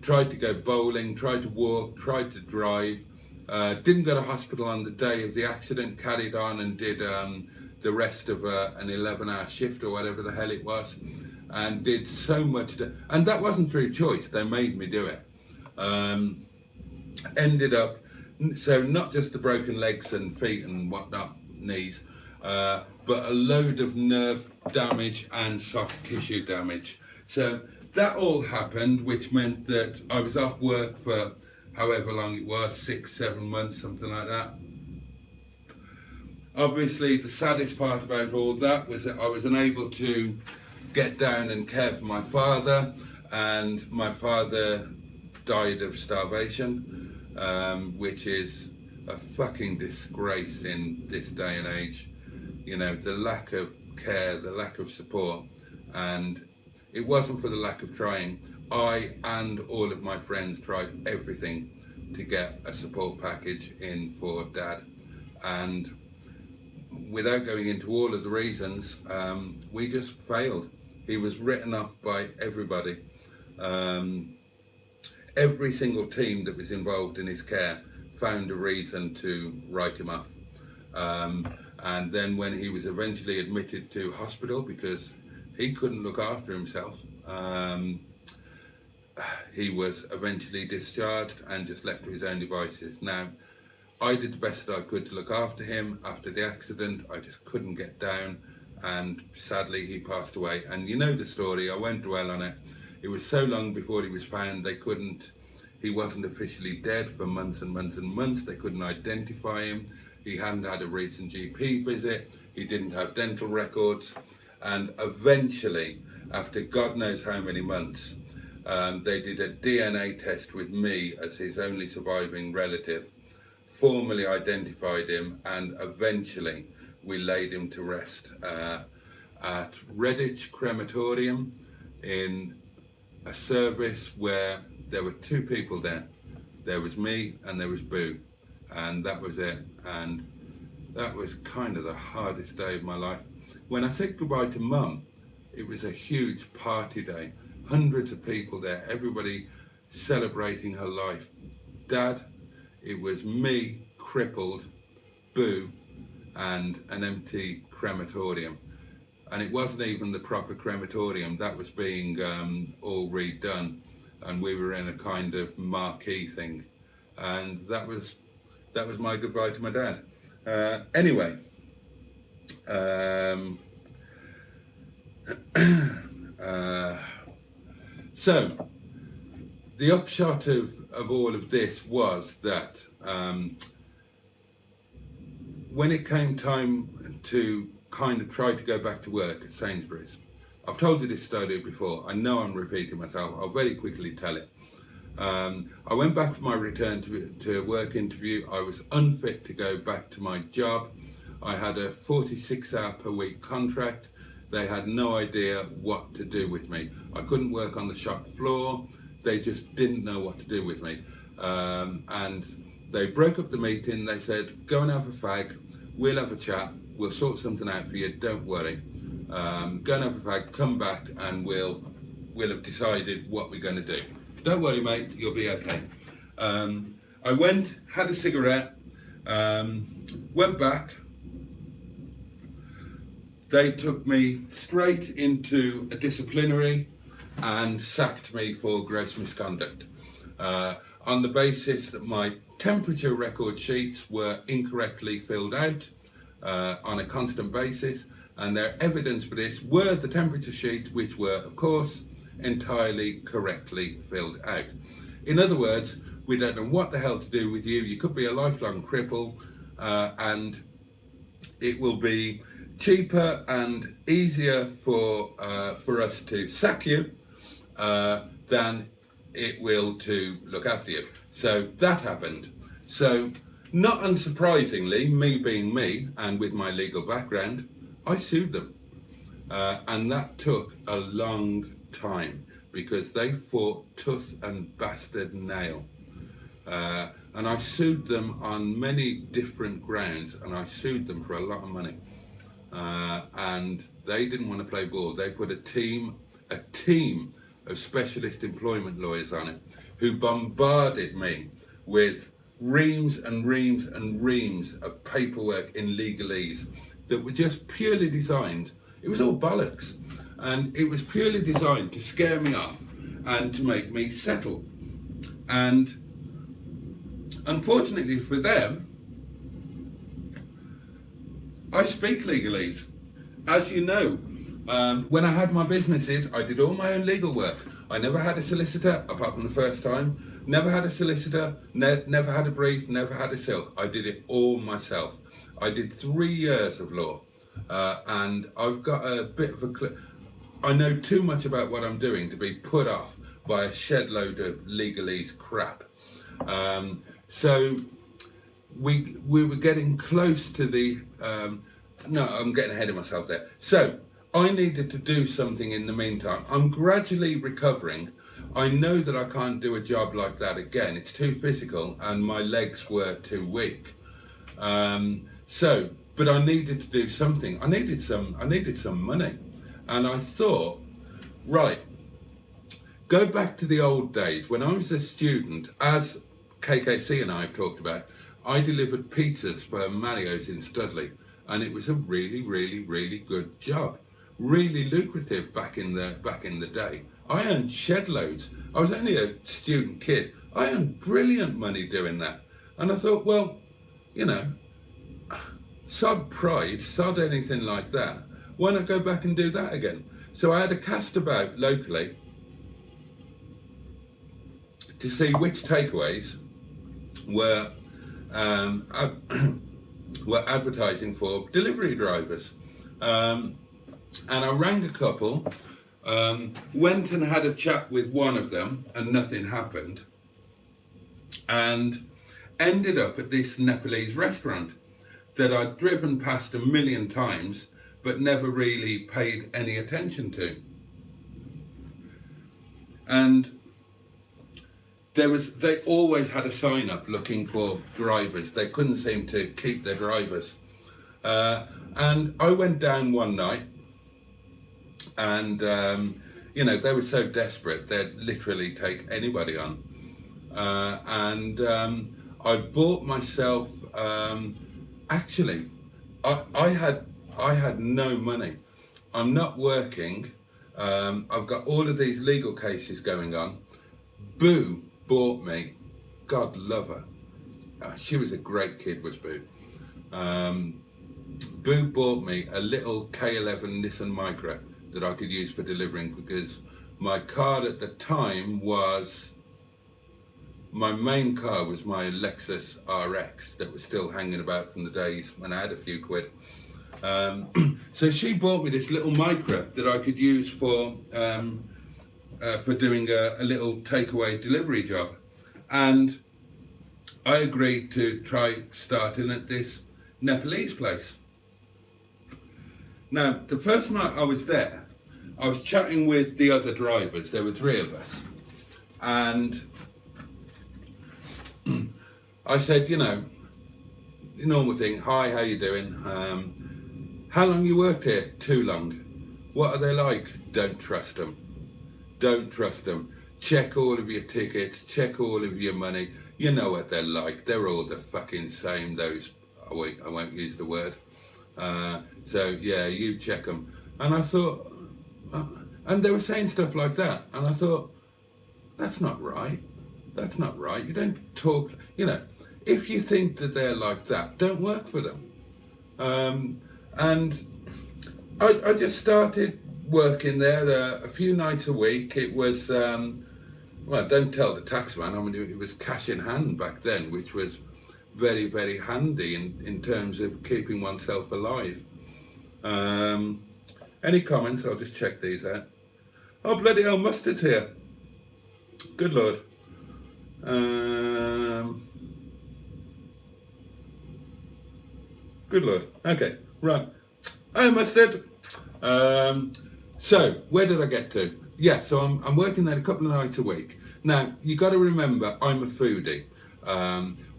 tried to go bowling, tried to walk, tried to drive, didn't go to hospital on the day of the accident, carried on and did the rest of an 11-hour shift or whatever the hell it was, and did so much, and that wasn't through choice, they made me do it. Ended up, so not just the broken legs and feet and whatnot, knees, but a load of nerve damage and soft tissue damage. So that all happened, which meant that I was off work for however long it was, 6-7 months, something like that. Obviously, the saddest part about all that was that I was unable to get down and care for my father, and my father died of starvation, which is a fucking disgrace in this day and age. You know, the lack of care, the lack of support, and it wasn't for the lack of trying. I and all of my friends tried everything to get a support package in for Dad, and without going into all of the reasons, we just failed. He was written off by everybody. Every single team that was involved in his care found a reason to write him off. And then when he was eventually admitted to hospital because he couldn't look after himself, he was eventually discharged and just left to his own devices. Now, I did the best that I could to look after him. After the accident, I just couldn't get down, and sadly he passed away. And you know the story, I won't dwell on it. It was so long before he was found, he wasn't officially dead for months and months and months. They couldn't identify him. He hadn't had a recent GP visit. He didn't have dental records. And eventually, after God knows how many months, they did a DNA test with me as his only surviving relative, formally identified him, and eventually we laid him to rest at Redditch Crematorium in a service where there were 2 people there. There was me and there was Boo, and that was it. And that was kind of the hardest day of my life. When I said goodbye to Mum, it was a huge party day. Hundreds of people there, everybody celebrating her life. Dad, it was me, crippled, Boo, and an empty crematorium. And it wasn't even the proper crematorium, that was being all redone. And we were in a kind of marquee thing. And that was my goodbye to my dad. Anyway, so the upshot of all of this was that when it came time to kind of try to go back to work at Sainsbury's, I've told you this story before, I know I'm repeating myself, I'll very quickly tell it. I went back for my return to work interview. I was unfit to go back to my job. I had a 46-hour per week contract. They had no idea what to do with me. I couldn't work on the shop floor. They just didn't know what to do with me. And they broke up the meeting. They said, go and have a fag. We'll have a chat. We'll sort something out for you. Don't worry. Go and have a fag. Come back and we'll have decided what we're going to do. Don't worry, mate. You'll be okay. I went, had a cigarette, went back. They took me straight into a disciplinary and sacked me for gross misconduct on the basis that my temperature record sheets were incorrectly filled out on a constant basis, and their evidence for this were the temperature sheets, which were, of course, entirely correctly filled out. In other words, we don't know what the hell to do with you. You could be a lifelong cripple, and it will be cheaper and easier for us to sack you than it will to look after you. So that happened. So not unsurprisingly, me being me and with my legal background, I sued them. And that took a long time because they fought tooth and bastard nail. And I sued them on many different grounds, and I sued them for a lot of money. And they didn't want to play ball. They put a team of specialist employment lawyers on it, who bombarded me with reams and reams and reams of paperwork in legalese that were just purely designed. It was all bollocks, and it was purely designed to scare me off and to make me settle. And unfortunately for them, I speak legalese. As you know, when I had my businesses, I did all my own legal work. I never had a solicitor, apart from the first time. Never had a solicitor, never had a brief, never had a silk. I did it all myself. I did 3 years of law, and I've got a bit of a I know too much about what I'm doing to be put off by a shed load of legalese crap. So we were getting close to the no, I'm getting ahead of myself there. So I needed to do something in the meantime. I'm gradually recovering. I know that I can't do a job like that again. It's too physical and my legs were too weak. But I needed to do something. I needed some money. And I thought, right, go back to the old days when I was a student, as KKC and I have talked about. I delivered pizzas for Mario's in Studley, and it was a really, really, really good job, really lucrative back in the day. I earned shed loads. I was only a student kid. I earned brilliant money doing that, and I thought, well, you know, sod pride, sod anything like that. Why not go back and do that again? So I had a cast about locally to see which takeaways were were advertising for delivery drivers, and I rang a couple, went and had a chat with one of them, and nothing happened, and ended up at this Nepalese restaurant that I'd driven past a million times but never really paid any attention to. And they always had a sign up looking for drivers. They couldn't seem to keep their drivers. And I went down one night, and they were so desperate they'd literally take anybody on. I bought myself. Actually, I had no money. I'm not working. I've got all of these legal cases going on. Boo bought me, God love her. She was a great kid, was Boo. Boo bought me a little K11 Nissan Micra that I could use for delivering, because my car at the time was, my main car was my Lexus RX that was still hanging about from the days when I had a few quid. So she bought me this little Micra that I could use for doing a little takeaway delivery job, and I agreed to try starting at this Nepalese place. Now, the first night I was there, I was chatting with the other drivers. There were 3 of us, and I said, the normal thing, hi, how you doing? How long you worked here? Too long. What are they like? Don't trust them. Don't trust them. Check all of your tickets, check all of your money. You know what they're like. They're all the fucking same, those, I won't use the word. So yeah, you check them. And I thought, and they were saying stuff like that. And I thought, that's not right. That's not right. You don't talk, if you think that they're like that, don't work for them. And I just started working there a few nights a week. It was, well, don't tell the taxman. I mean, it was cash in hand back then, which was very, very handy in terms of keeping oneself alive. Any comments? I'll just check these out. Oh, bloody hell, Mustard's here. Good Lord. Good Lord. Okay, right. Hi, Mustard. So where did I get to? Yeah, so I'm working there a couple of nights a week. Now you got to remember, I'm a foodie.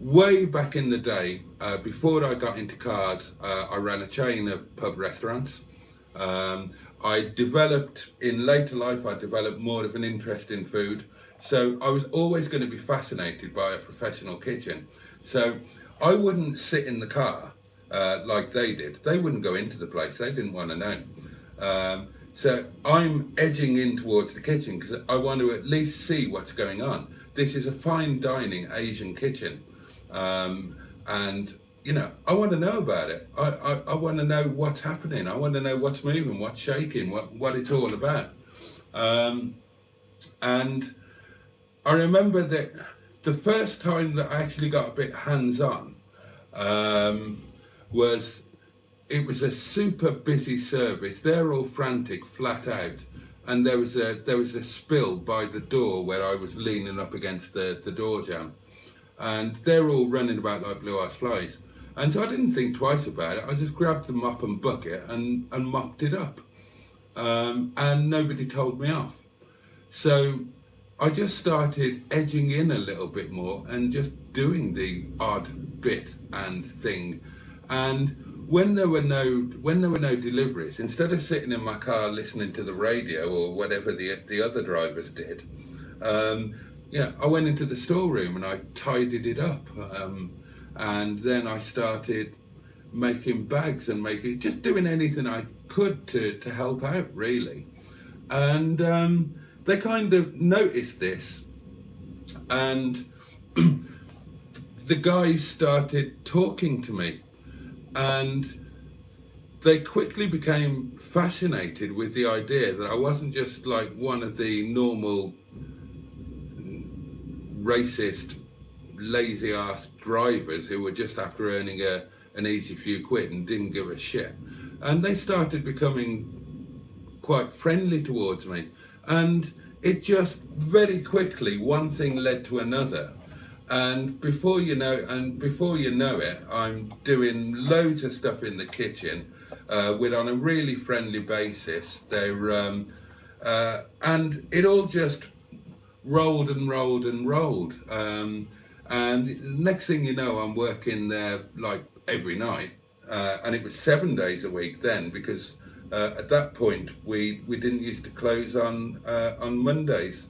Way back in the day, before I got into cars, I ran a chain of pub restaurants. Um, I developed in later life. I developed more of an interest in food. So I was always going to be fascinated by a professional kitchen. So I wouldn't sit in the car like they did. They wouldn't go into the place. They didn't want to know. So I'm edging in towards the kitchen because I want to at least see what's going on. This is a fine dining Asian kitchen, and I want to know about it. I want to know what's happening. I want to know what's moving, what's shaking, what it's all about. And I remember that the first time that I actually got a bit hands-on was it was a super busy service. They're all frantic, flat out, and there was a spill by the door where I was leaning up against the door jamb, and they're all running about like blue-ass flies. And so I didn't think twice about it. I just grabbed the mop and bucket and mopped it up, and nobody told me off. So I just started edging in a little bit more and just doing the odd bit and thing. And when there were no deliveries, instead of sitting in my car listening to the radio or whatever the other drivers did, I went into the storeroom and I tidied it up, and then I started making bags and just doing anything I could to help out really. And they kind of noticed this, and the guys started talking to me, and they quickly became fascinated with the idea that I wasn't just like one of the normal racist, lazy-ass drivers who were just after earning an easy few quid and didn't give a shit. And they started becoming quite friendly towards me. And it just very quickly, one thing led to another. And before you know it, I'm doing loads of stuff in the kitchen on a really friendly basis. And it all just rolled and rolled and rolled. And the next thing you know, I'm working there like every night. And it was 7 days a week then, because at that point we didn't used to close on Mondays.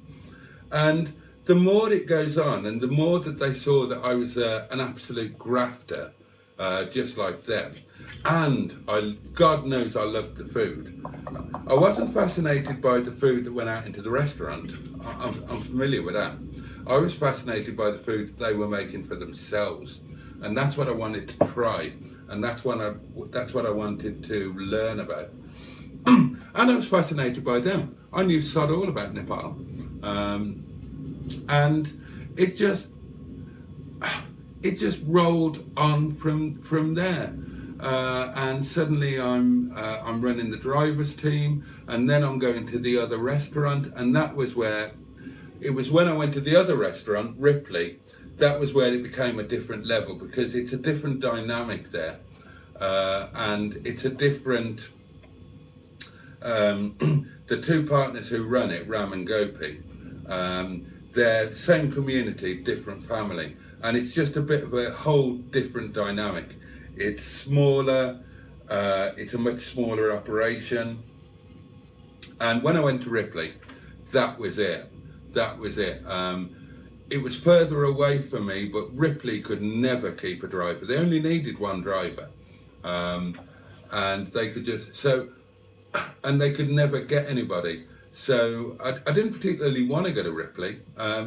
And the more it goes on, and the more that they saw that I was an absolute grafter, just like them, and God knows I loved the food. I wasn't fascinated by the food that went out into the restaurant. I'm familiar with that. I was fascinated by the food that they were making for themselves, and that's what I wanted to try, and that's what I wanted to learn about. And I was fascinated by them. I knew sod all about Nepal. And it just rolled on from there, and suddenly I'm running the drivers team, and then I'm going to the other restaurant, and that was where it was when I went to the other restaurant, Ripley. That was where it became a different level, because it's a different dynamic there, and it's a different. The two partners who run it, Ram and Gopi, they're same community, different family, and it's just a bit of a whole different dynamic. It's smaller, it's a much smaller operation, and when I went to Ripley, that was it. It was further away from me, but Ripley could never keep a driver. They only needed one driver, and they could and they could never get anybody. So I didn't particularly want to go to Ripley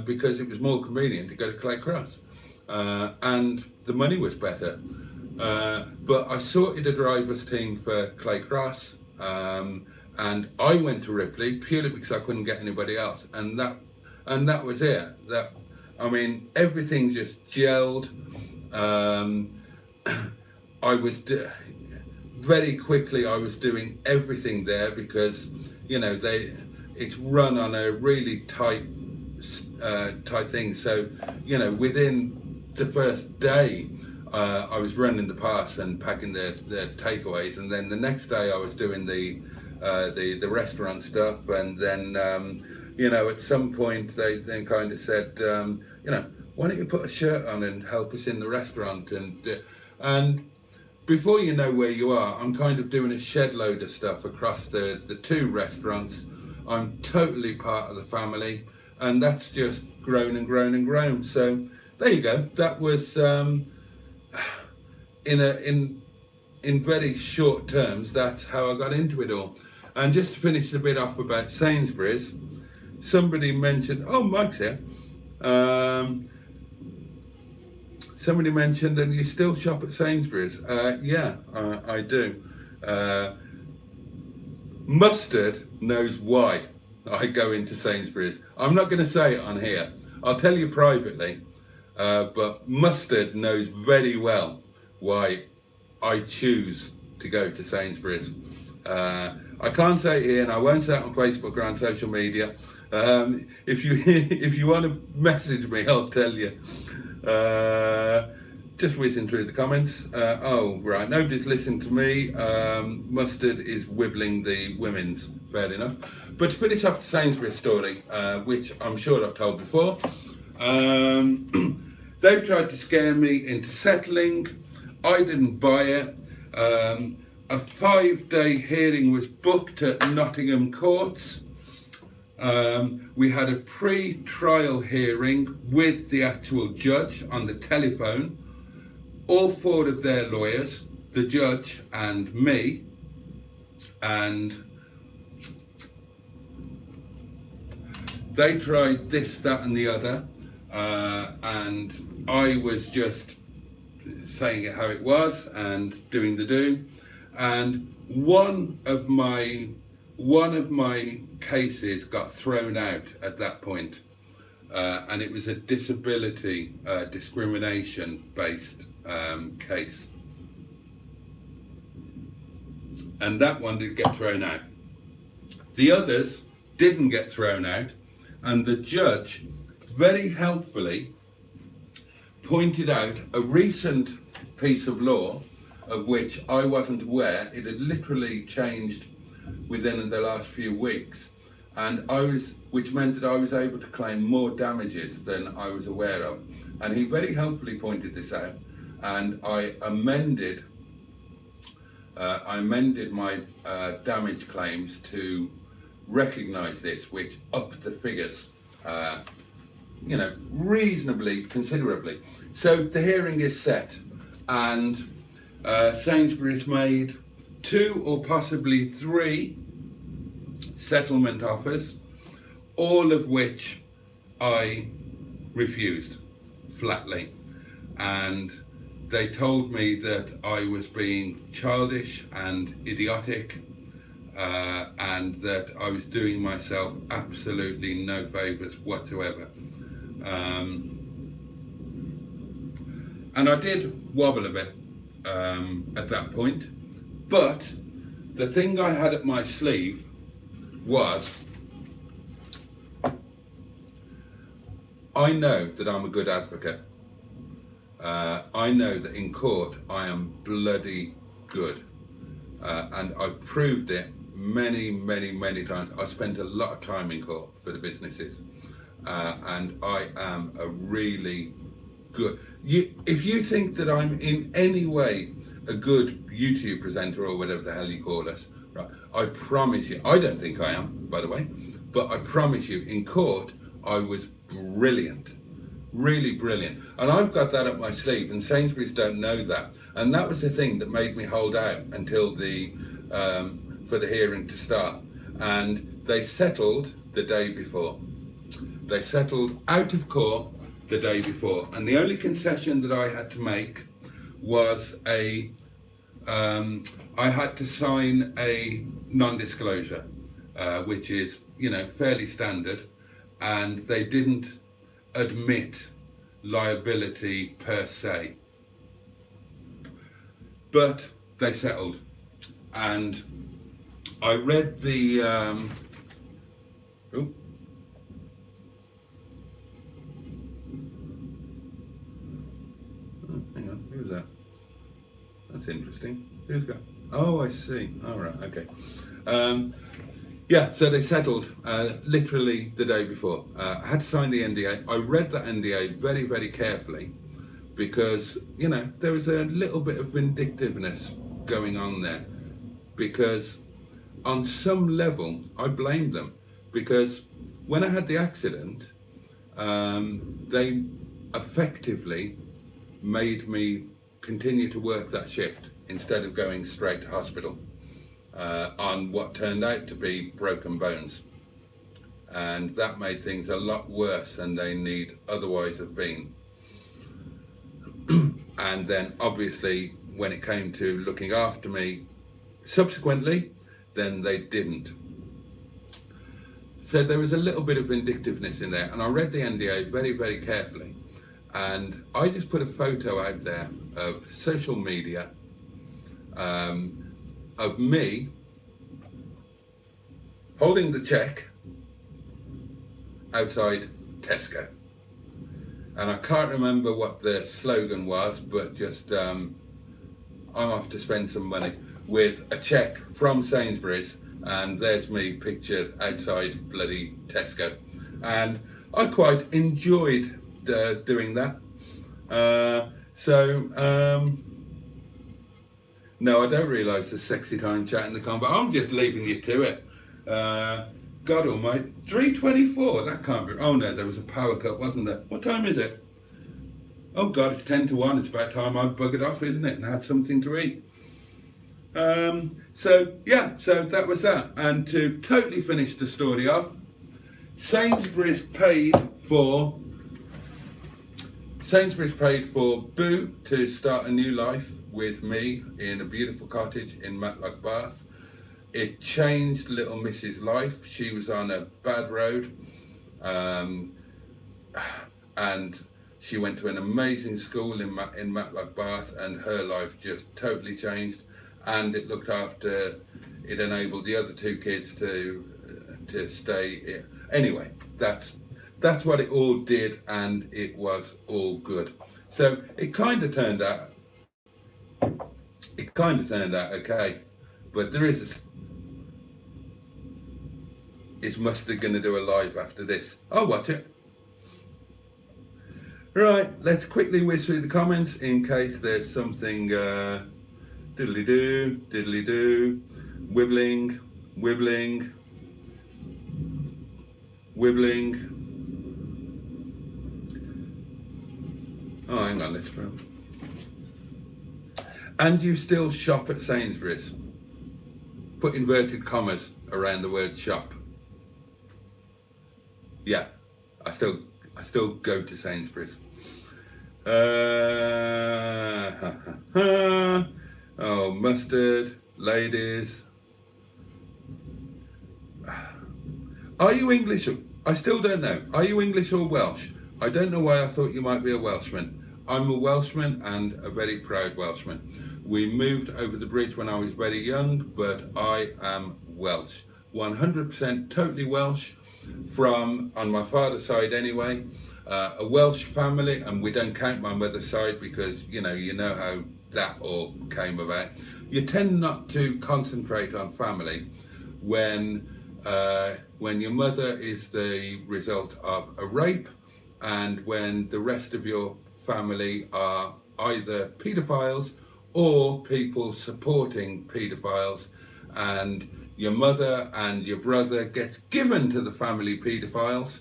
because it was more convenient to go to Clay Cross, and the money was better. But I sorted a driver's team for Clay Cross, and I went to Ripley purely because I couldn't get anybody else, and that was it. Everything just gelled. Very quickly I was doing everything there because it's run on a really tight thing. So within the first day I was running the pass and packing the takeaways, and then the next day I was doing the the restaurant stuff, and then you know, at some point they then kind of said, you know, why don't you put a shirt on and help us in the restaurant, and before you know where you are, I'm kind of doing a shed load of stuff across the two restaurants. I'm totally part of the family, and that's just grown and grown and grown. So there you go. That was in very short terms. That's how I got into it all. And just to finish a bit off about Sainsbury's, somebody mentioned. Oh, Mike's here. Somebody mentioned that you still shop at Sainsbury's. Yeah, I do. Mustard knows why I go into Sainsbury's. I'm not going to say it on here. I'll tell you privately. But Mustard knows very well why I choose to go to Sainsbury's. I can't say it here, and I won't say it on Facebook or on social media. If you want to message me, I'll tell you. Just whizzing through the comments. Oh, right, nobody's listened to me. Mustard is wibbling the women's, fair enough. But to finish off the Sainsbury's story, which I'm sure I've told before, they've tried to scare me into settling. I didn't buy it. A 5-day hearing was booked at Nottingham courts. We had a pre-trial hearing with the actual judge on the telephone. All 4 of their lawyers, the judge and me, and they tried this, that and the other, and I was just saying it how it was and doing the do. And one of my cases got thrown out at that point, and it was a disability discrimination based case, and that one did get thrown out. The others didn't get thrown out, and the judge very helpfully pointed out a recent piece of law of which I wasn't aware. It had literally changed within the last few weeks, and which meant that I was able to claim more damages than I was aware of. And he very helpfully pointed this out, and I amended my damage claims to recognise this, which upped the figures, you know, reasonably considerably. So the hearing is set, and Sainsbury's made 2 or possibly 3 settlement offers, all of which I refused flatly, and they told me that I was being childish and idiotic, and that I was doing myself absolutely no favours whatsoever. And I did wobble a bit at that point, but the thing I had up my sleeve was, I know that I'm a good advocate. I know that in court I am bloody good, and I've proved it many times. I spent a lot of time in court for the businesses, and I am a really good. If you think that I'm in any way a good YouTube presenter or whatever the hell you call us, right? I promise you, I don't think I am, by the way, but I promise you, in court I was brilliant. Really brilliant, and I've got that up my sleeve, and Sainsbury's don't know that, and that was the thing that made me hold out until for the hearing to start. And they settled the day before. They settled out of court the day before, and the only concession that I had to make was I had to sign a non-disclosure, which is, you know, fairly standard, and they didn't admit liability per se, but they settled. And I read the hang on, who's that? That's interesting. Who's that? Oh, I see. All right, okay. Um, yeah, so they settled literally the day before. I had to sign the NDA. I read that NDA very, very carefully because, you know, there was a little bit of vindictiveness going on there. Because on some level, I blamed them. Because when I had the accident, they effectively made me continue to work that shift instead of going straight to hospital on what turned out to be broken bones. And that made things a lot worse than they need otherwise have been. And then obviously when it came to looking after me subsequently, then they didn't. So there was a little bit of vindictiveness in there, and I read the NDA very, very carefully. And I just put a photo out there of social media of me holding the check outside Tesco. And I can't remember what the slogan was, but just I'm off to spend some money, with a check from Sainsbury's, and there's me pictured outside bloody Tesco. And I quite enjoyed doing that. No, I don't realise the sexy time chat in the car, but I'm just leaving you to it. God almighty, 3:24, that can't be, oh no, there was a power cut, wasn't there? What time is it? Oh God, it's 10 to 1, it's about time I buggered off, isn't it, and had something to eat. So that was that. And to totally finish the story off, Sainsbury's paid for Boo to start a new life with me in a beautiful cottage in Matlock, Bath. It changed little Miss's life. She was on a bad road, and she went to an amazing school in Matlock, Bath, and her life just totally changed. And it enabled the other two kids to stay. Anyway, that's what it all did, and it was all good. So it kind of turned out okay, but is Mustard going to do a live after this? I'll watch it. Right, let's quickly whiz through the comments in case there's something diddly-doo, diddly-doo, wibbling, wibbling, wibbling. Oh, hang on, let's go. And you still shop at Sainsbury's? Put inverted commas around the word shop. Yeah, I still go to Sainsbury's. Oh, Mustard, ladies. Are you English? I still don't know. Are you English or Welsh? I don't know why I thought you might be a Welshman. I'm a Welshman, and a very proud Welshman. We moved over the bridge when I was very young, but I am Welsh. 100% totally Welsh, from, on my father's side anyway, a Welsh family, and we don't count my mother's side because, you know how that all came about. You tend not to concentrate on family when your mother is the result of a rape, and when the rest of your family are either paedophiles or people supporting paedophiles, and your mother and your brother gets given to the family paedophiles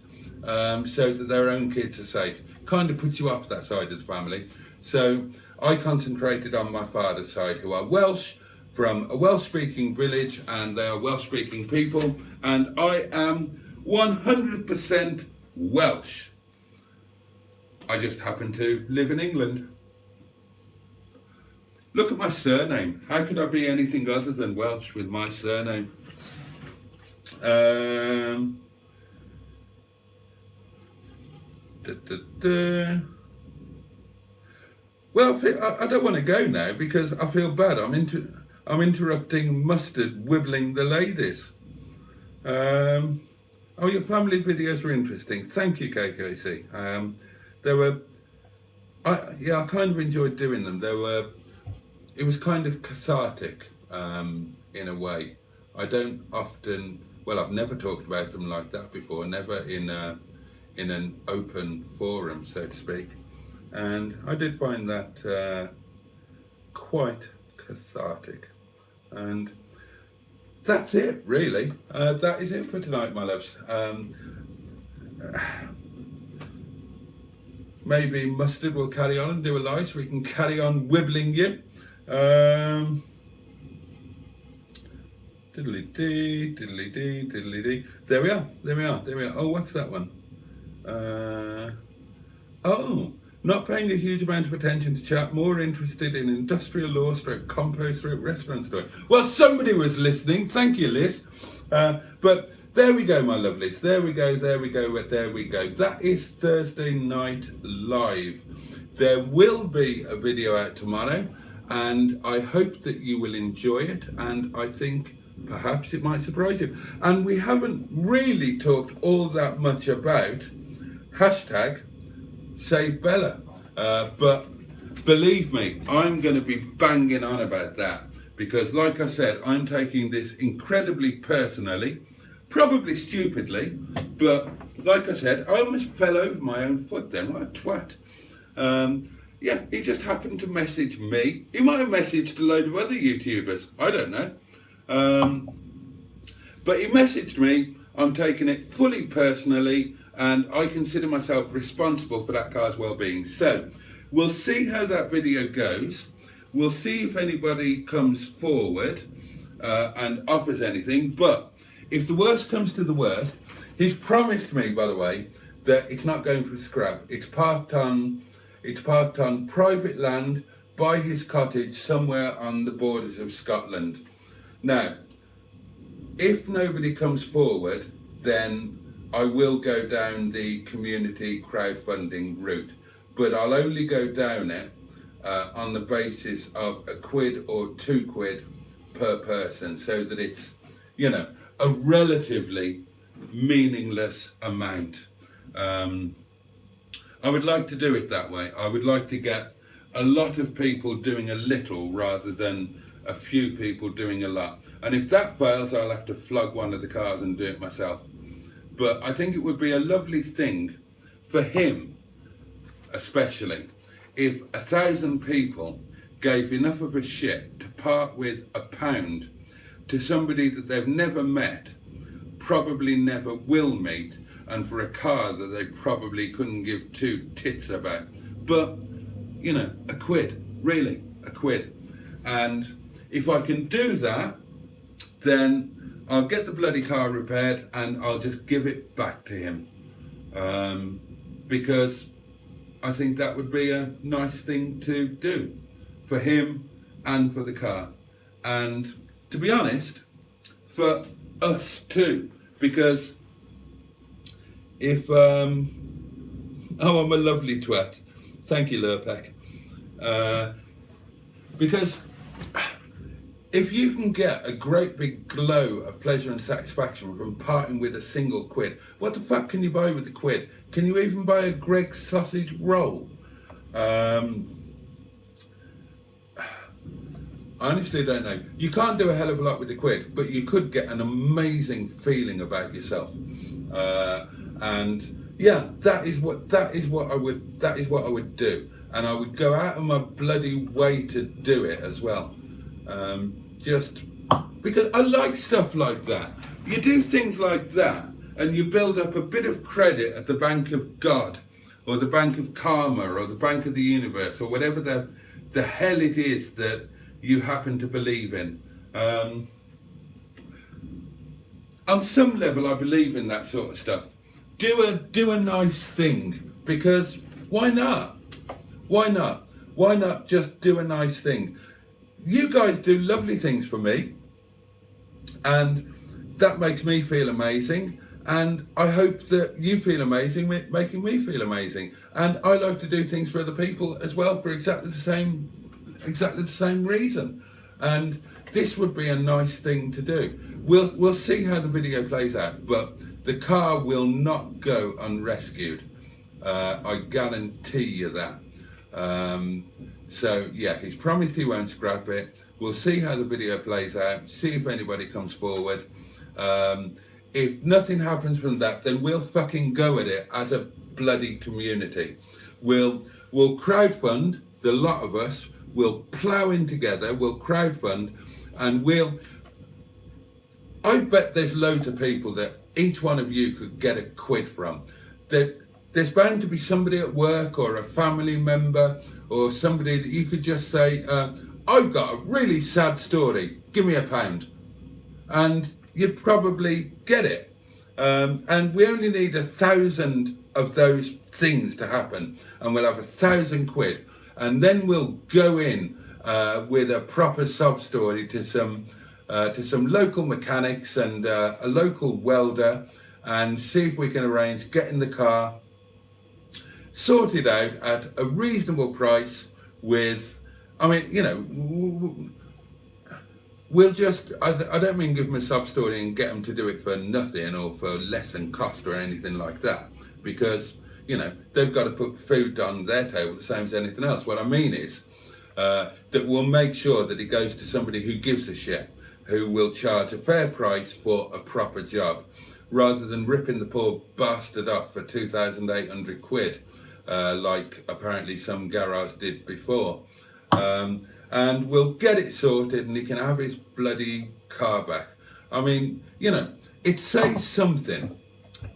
so that their own kids are safe. Kind of puts you off that side of the family. So I concentrated on my father's side, who are Welsh, from a Welsh-speaking village, and they are Welsh-speaking people, and I am 100% Welsh. I just happen to live in England. Look at my surname. How could I be anything other than Welsh with my surname? Well, I don't want to go now because I feel bad. I'm interrupting Mustard wibbling the ladies. Oh, your family videos were interesting. Thank you, KKC. I kind of enjoyed doing them. It was kind of cathartic. in a way. I don't often, well, I've never talked about them like that before, never in an open forum, so to speak. And I did find that quite cathartic. And that's it, really. That is it for tonight, my loves. Maybe Mustard will carry on and do a live so we can carry on wibbling you. Diddly dee, diddly dee, diddly dee. There we are, there we are, there we are. Oh, what's that one? Oh, not paying a huge amount of attention to chat, more interested in industrial law stroke, compost stroke, restaurant story. Well, somebody was listening. Thank you, Liz. But there we go, my lovelies. There we go, there we go, there we go. That is Thursday Night Live. There will be a video out tomorrow, and I hope that you will enjoy it, and I think perhaps it might surprise you. And we haven't really talked all that much about hashtag Save Bella, but believe me, I'm going to be banging on about that, because like I said, I'm taking this incredibly personally, probably stupidly, but like I said, I almost fell over my own foot then, what a twat. Yeah, he just happened to message me. He might have messaged a load of other YouTubers, I don't know. But he messaged me. I'm taking it fully personally, and I consider myself responsible for that car's well-being. So we'll see how that video goes. We'll see if anybody comes forward and offers anything. But if the worst comes to the worst, he's promised me, by the way, that it's not going for scrap. It's parked on private land by his cottage somewhere on the borders of Scotland. Now, if nobody comes forward, then I will go down the community crowdfunding route, but I'll only go down it on the basis of £1 or £2 per person, so that it's, you know, a relatively meaningless amount. I would like to do it that way. I would like to get a lot of people doing a little rather than a few people doing a lot. And if that fails, I'll have to flog one of the cars and do it myself. But I think it would be a lovely thing for him, especially, if 1,000 people gave enough of a shit to part with £1 to somebody that they've never met, probably never will meet, and for a car that they probably couldn't give two tits about. But, you know, £1, really, £1. And if I can do that, then I'll get the bloody car repaired and I'll just give it back to him. Because I think that would be a nice thing to do for him and for the car. And to be honest, for us too, because if, oh, I'm a lovely twat. Thank you, Lurpak. Because if you can get a great big glow of pleasure and satisfaction from parting with a single £1, what the fuck can you buy with the £1? Can you even buy a Greggs sausage roll? I honestly don't know. You can't do a hell of a lot with the £1, but you could get an amazing feeling about yourself. And yeah, that is what I would do, and I would go out of my bloody way to do it as well. Just because I like stuff like that. You do things like that and you build up a bit of credit at the Bank of God or the Bank of Karma or the Bank of the Universe or whatever the hell it is that you happen to believe in. On some level I believe in that sort of stuff. Do a nice thing, because why not? Why not? Why not just do a nice thing? You guys do lovely things for me, and that makes me feel amazing, and I hope that you feel amazing with making me feel amazing. And I like to do things for other people as well for exactly the same reason. And this would be a nice thing to do. We'll see how the video plays out, but the car will not go unrescued. I guarantee you that. So yeah, he's promised he won't scrap it. We'll see how the video plays out, see if anybody comes forward. If nothing happens from that, then we'll fucking go at it as a bloody community. We'll crowdfund, the lot of us, we'll plough in together, we'll crowdfund, and I bet there's loads of people that each one of you could get a quid from. There's bound to be somebody at work or a family member or somebody that you could just say, I've got a really sad story, give me £1. And you'd probably get it. And we only need 1,000 of those things to happen, and we'll have 1,000 quid. And then we'll go in with a proper sob story to some local mechanics and a local welder, and see if we can arrange getting the car sorted out at a reasonable price with, I mean, you know, we'll just, I don't mean give them a sub story and get them to do it for nothing or for less than cost or anything like that, because, you know, they've got to put food on their table the same as anything else. What I mean is that we'll make sure that it goes to somebody who gives a shit, who will charge a fair price for a proper job, rather than ripping the poor bastard off for 2,800 quid, like apparently some garage did before. And we'll get it sorted and he can have his bloody car back. I mean, you know, it says something,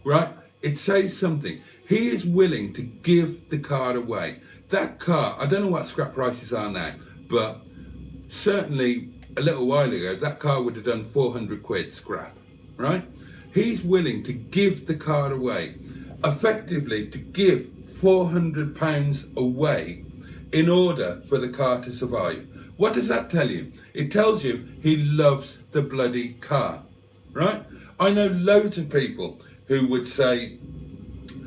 right? It says something. He is willing to give the car away. That car, I don't know what scrap prices are now, but certainly a little while ago, that car would have done 400 quid scrap, right? He's willing to give the car away, effectively to give £400 away in order for the car to survive. What does that tell you? It tells you he loves the bloody car, right? I know loads of people who would say,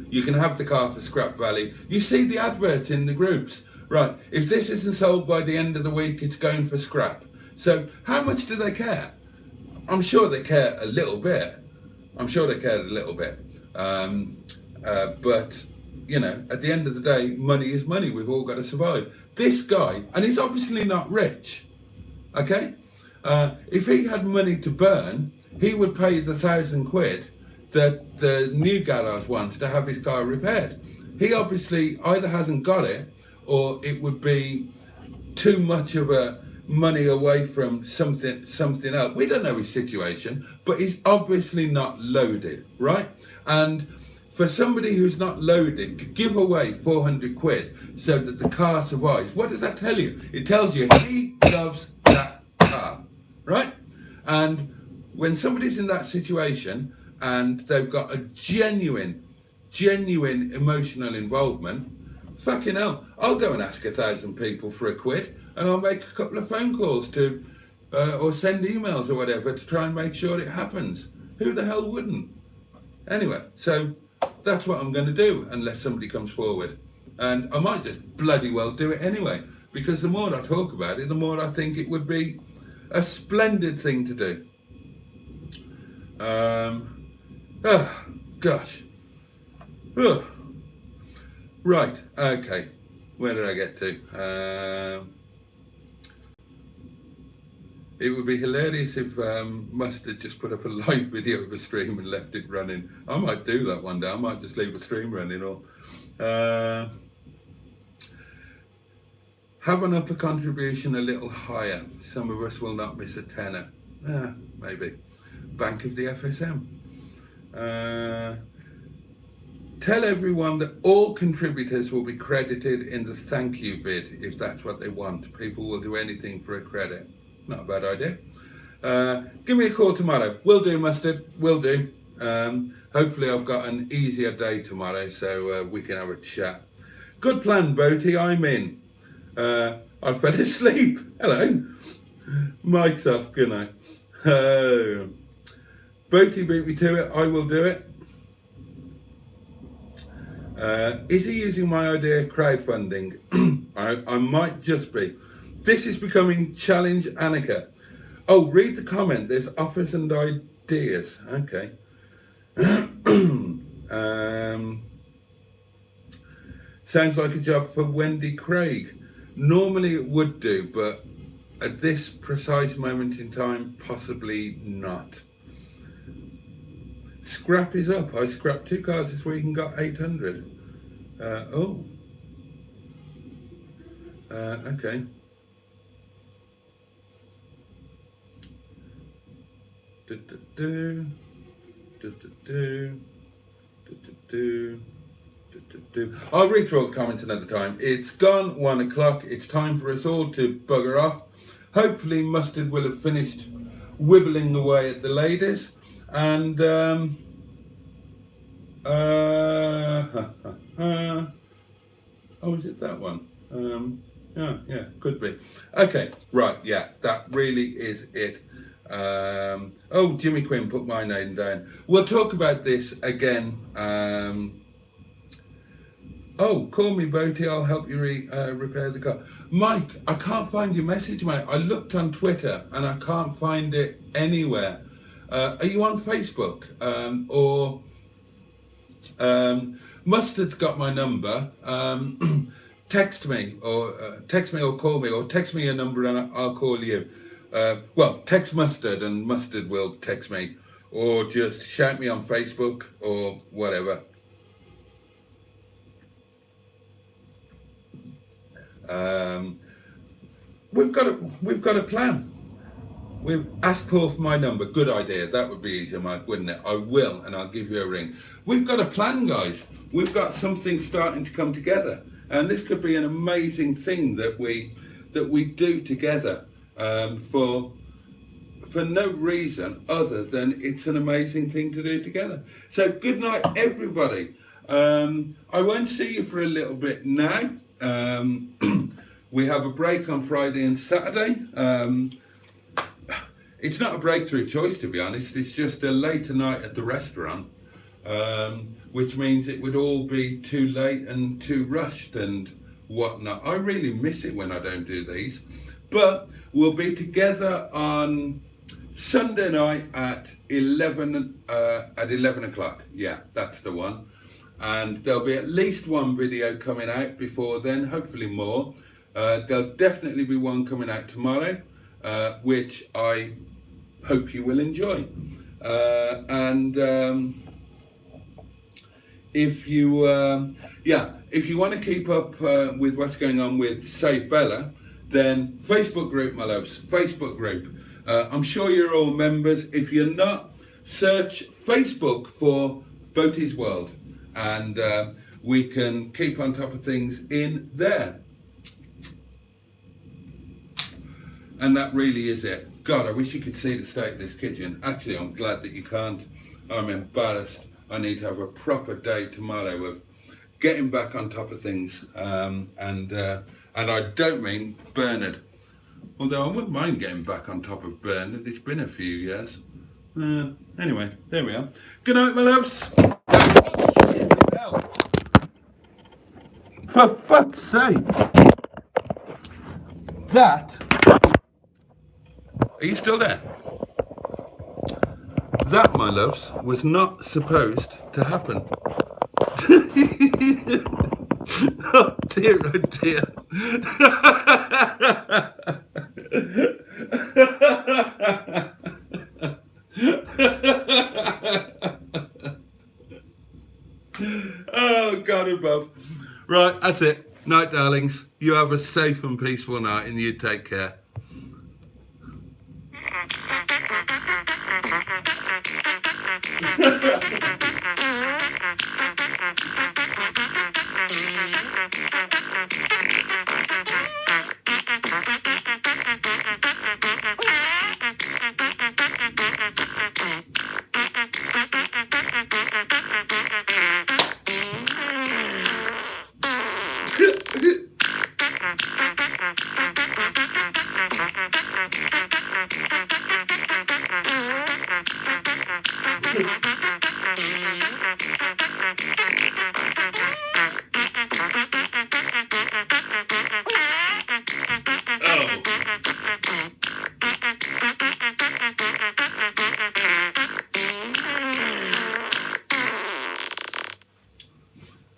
you can have the car for scrap value. You see the adverts in the groups, right? If this isn't sold by the end of the week, it's going for scrap. So how much do they care? I'm sure they care a little bit. I'm sure they care a little bit. But, you know, at the end of the day, money is money. We've all got to survive. This guy, and he's obviously not rich, okay? If he had money to burn, he would pay the 1,000 quid that the new garage wants to have his car repaired. He obviously either hasn't got it, or it would be too much of a money away from something else. We don't know his situation, but he's obviously not loaded, right? And for somebody who's not loaded to give away 400 quid so that the car survives, what does that tell you? It tells you he loves that car, right? And when somebody's in that situation and they've got a genuine emotional involvement, fucking hell, I'll go and ask 1,000 people for a quid, and I'll make a couple of phone calls to, or send emails or whatever to try and make sure it happens. Who the hell wouldn't? Anyway, so that's what I'm going to do unless somebody comes forward. And I might just bloody well do it anyway, because the more I talk about it, the more I think it would be a splendid thing to do. Oh, gosh. Oh. Right, okay. Where did I get to? It would be hilarious if Mustard just put up a live video of a stream and left it running. I might do that one day. I might just leave a stream running, or have an upper contribution a little higher. Some of us will not miss a tenner. Maybe. Bank of the FSM. Tell everyone that all contributors will be credited in the thank you vid if that's what they want. People will do anything for a credit. Not a bad idea. Give me a call tomorrow. Will do, Mustard. Will do. Hopefully I've got an easier day tomorrow, so we can have a chat. Good plan, Boaty. I'm in. I fell asleep. Hello. Mike's off. Good night. Boaty beat me to it. I will do it. Is he using my idea crowdfunding? I might just be. This is becoming Challenge Annika. Oh, read the comment. There's offers and ideas. Okay. Sounds like a job for Wendy Craig. Normally it would do, but at this precise moment in time, possibly not. Scrap is up. I scrapped 2 cars this week and got 800. Okay. I'll read through all the comments another time. It's gone 1 o'clock. It's time for us all to bugger off. Hopefully Mustard will have finished wibbling away at the ladies. And oh, is it that one? Yeah, could be. Okay, right, yeah, that really is it. Oh, Jimmy Quinn put my name down. We'll talk about this again. Oh, call me, Boaty. I'll help you repair the car. Mike, I can't find your message, mate. I looked on Twitter and I can't find it anywhere. Are you on Facebook? Mustard's got my number. Text me or call me, or text me a number and I'll call you. Well, text Mustard and Mustard will text me, or just shout me on Facebook or whatever. We've got a plan. We've asked Paul for my number. Good idea. That would be easier, Mike, wouldn't it? I will, and I'll give you a ring. We've got a plan, guys. We've got something starting to come together, and this could be an amazing thing that we do together for no reason other than it's an amazing thing to do together. So good night, everybody. I won't see you for a little bit now. We have a break on Friday and Saturday. It's not a breakthrough choice, to be honest. It's just a later night at the restaurant, which means it would all be too late and too rushed and whatnot. I really miss it when I don't do these. But we'll be together on Sunday night at 11 o'clock. Yeah, that's the one. And there'll be at least one video coming out before then, hopefully more. There'll definitely be one coming out tomorrow, which I hope you will enjoy. If you want to keep up with what's going on with Save Bella, then Facebook group, my loves, Facebook group. I'm sure you're all members. If you're not, search Facebook for Boaty's World, and we can keep on top of things in there. And that really is it. God, I wish you could see the state of this kitchen. Actually, I'm glad that you can't. I'm embarrassed. I need to have a proper day tomorrow of getting back on top of things. And I don't mean Bernard. Although I wouldn't mind getting back on top of Bernard. It's been a few years. Anyway, there we are. Good night, my loves. For fuck's sake. That... Are you still there? That, my loves, was not supposed to happen. Oh dear, oh dear. Oh, God above. Right, that's it. Night, darlings. You have a safe and peaceful night, and you take care.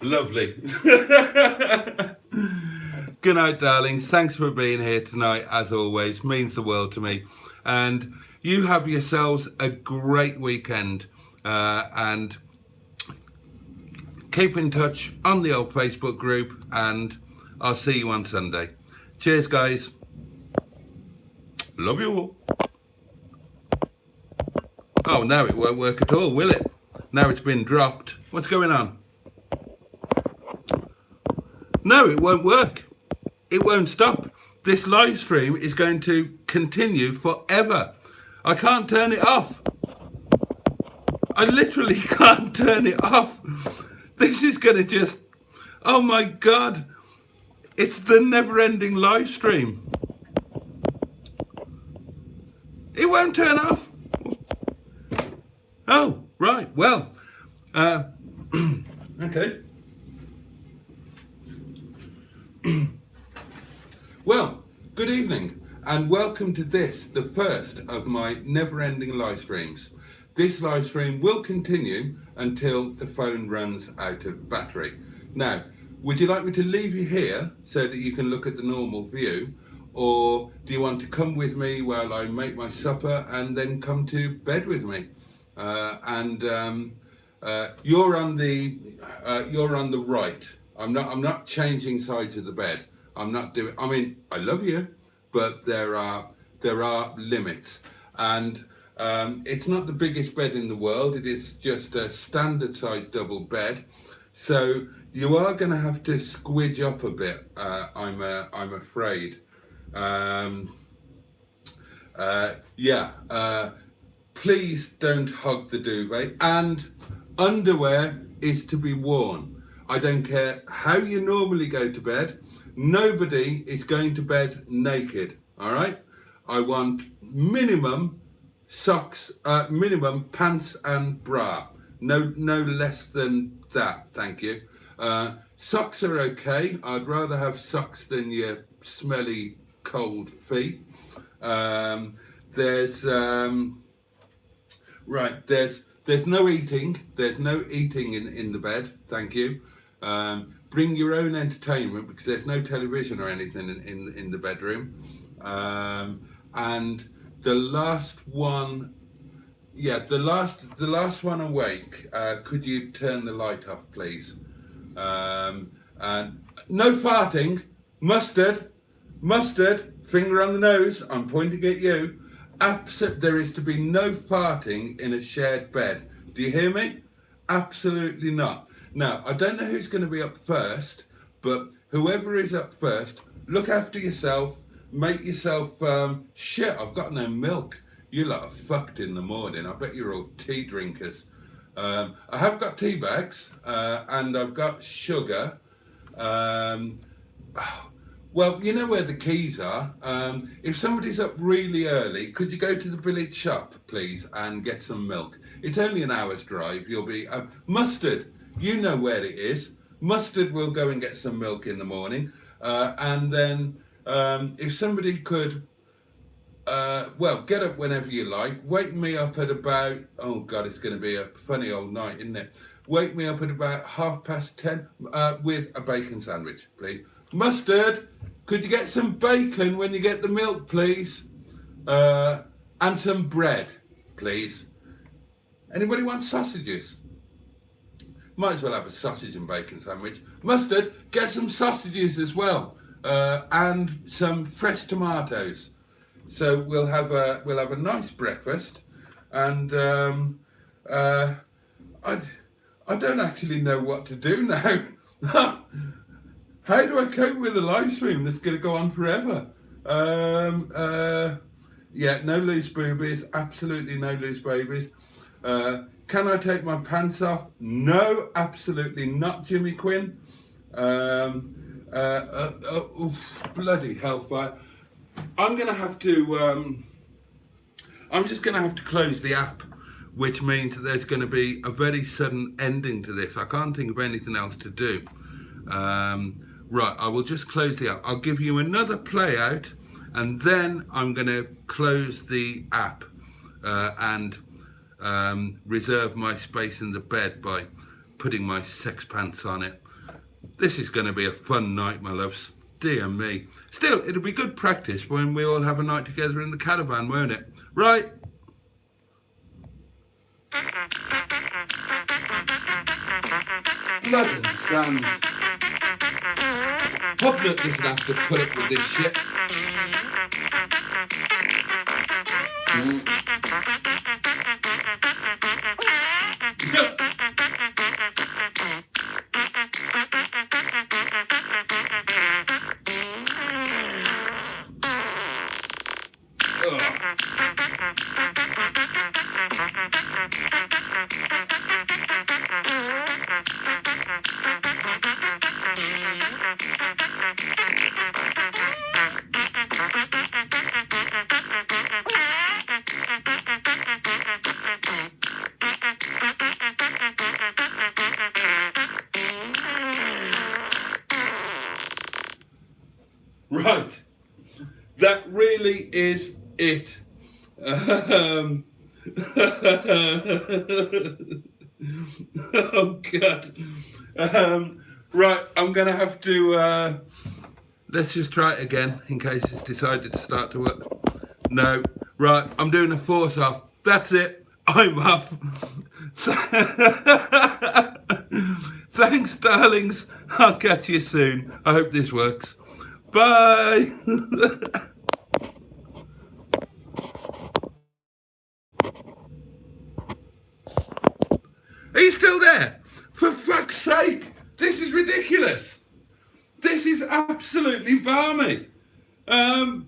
Lovely. Good night, darlings. Thanks for being here tonight, as always. Means the world to me. And you have yourselves a great weekend. And keep in touch on the old Facebook group. And I'll see you on Sunday. Cheers, guys. Love you all. Oh, now it won't work at all, will it? Now it's been dropped. What's going on? No, it won't work. It won't stop. This live stream is going to continue forever. I can't turn it off. I literally can't turn it off. This is going to just... Oh my God. It's the never-ending live stream. It won't turn off. Oh, right. Well, okay. Well, good evening and welcome to this, the first of my never-ending live streams. This live stream will continue until the phone runs out of battery. Now, would you like me to leave you here so that you can look at the normal view, or do you want to come with me while I make my supper and then come to bed with me? You're on the right. I'm not changing sides of the bed. I'm not doing. I mean, I love you, but there are limits, and it's not the biggest bed in the world. It is just a standard size double bed, so you are going to have to squidge up a bit. I'm afraid. Please don't hug the duvet, and underwear is to be worn. I don't care how you normally go to bed. Nobody is going to bed naked, all right? I want minimum socks, minimum pants and bra. No less than that, thank you. Socks are okay. I'd rather have socks than your smelly, cold feet. There's no eating. There's no eating in the bed, thank you. Bring your own entertainment because there's no television or anything in the bedroom. And the last one, the last one awake. Could you turn the light off, please? And no farting. Mustard. Finger on the nose. I'm pointing at you. There is to be no farting in a shared bed. Do you hear me? Absolutely not. Now, I don't know who's going to be up first, but whoever is up first, look after yourself, make yourself, shit, I've got no milk. You lot are fucked in the morning. I bet you're all tea drinkers. I have got tea bags, and I've got sugar. Well, you know where the keys are. If somebody's up really early, could you go to the village shop, please, and get some milk? It's only an hour's drive. You'll be... Mustard. You know where it is. Mustard will go and get some milk in the morning. And then if somebody could, get up whenever you like. Wake me up at about, oh God, it's going to be a funny old night, isn't it? Wake me up at about 10:30 with a bacon sandwich, please. Mustard, could you get some bacon when you get the milk, please? And some bread, please. Anybody want sausages? Might as well have a sausage and bacon sandwich. Mustard, get some sausages as well, and some fresh tomatoes. So we'll have a nice breakfast, and I don't actually know what to do now. How do I cope with a live stream that's going to go on forever? No loose boobies, absolutely no loose babies. Can I take my pants off? No, absolutely not, Jimmy Quinn. Bloody hellfire. I'm just going to have to close the app, which means that there's going to be a very sudden ending to this. I can't think of anything else to do. Right, I will just close the app. I'll give you another play out, and then I'm going to close the app and reserve my space in the bed by putting my sex pants on it. This is going to be a fun night, my loves. dear me. Still, it'll be good practice when we all have a night together in the caravan, won't it? Right. Bloody sons. Hobnut doesn't have to put up with this shit. Right, that really is it. Oh God. Right, I'm gonna have to. Let's just try it again in case it's decided to start to work. No, right, I'm doing a force off. That's it. I'm off. Thanks, darlings. I'll catch you soon. I hope this works. Bye. Are you still there? For fuck's sake, this is ridiculous. This is absolutely balmy. Oh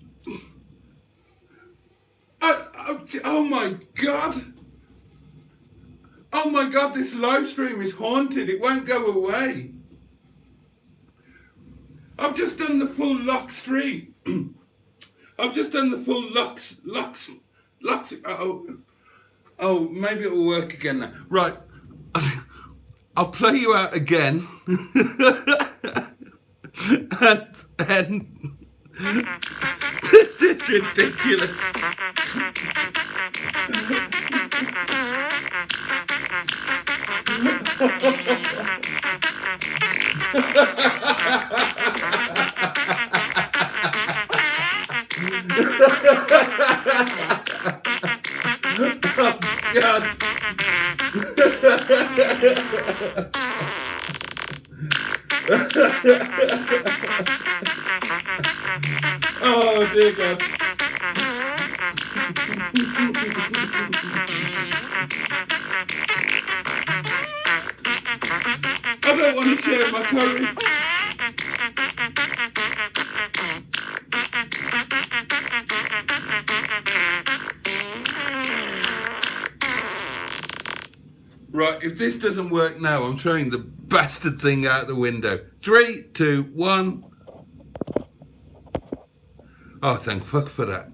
my God. Oh my God, this live stream is haunted. It won't go away. I've just done the full lock stream. I've just done the full locks. Oh, maybe it'll work again now. Right. I'll play you out again. And this is ridiculous. Oh, God. Oh, dear God. I don't want to share my curry. Right, if this doesn't work now, I'm throwing the bastard thing out the window. 3, 2, 1. Oh, thank fuck for that.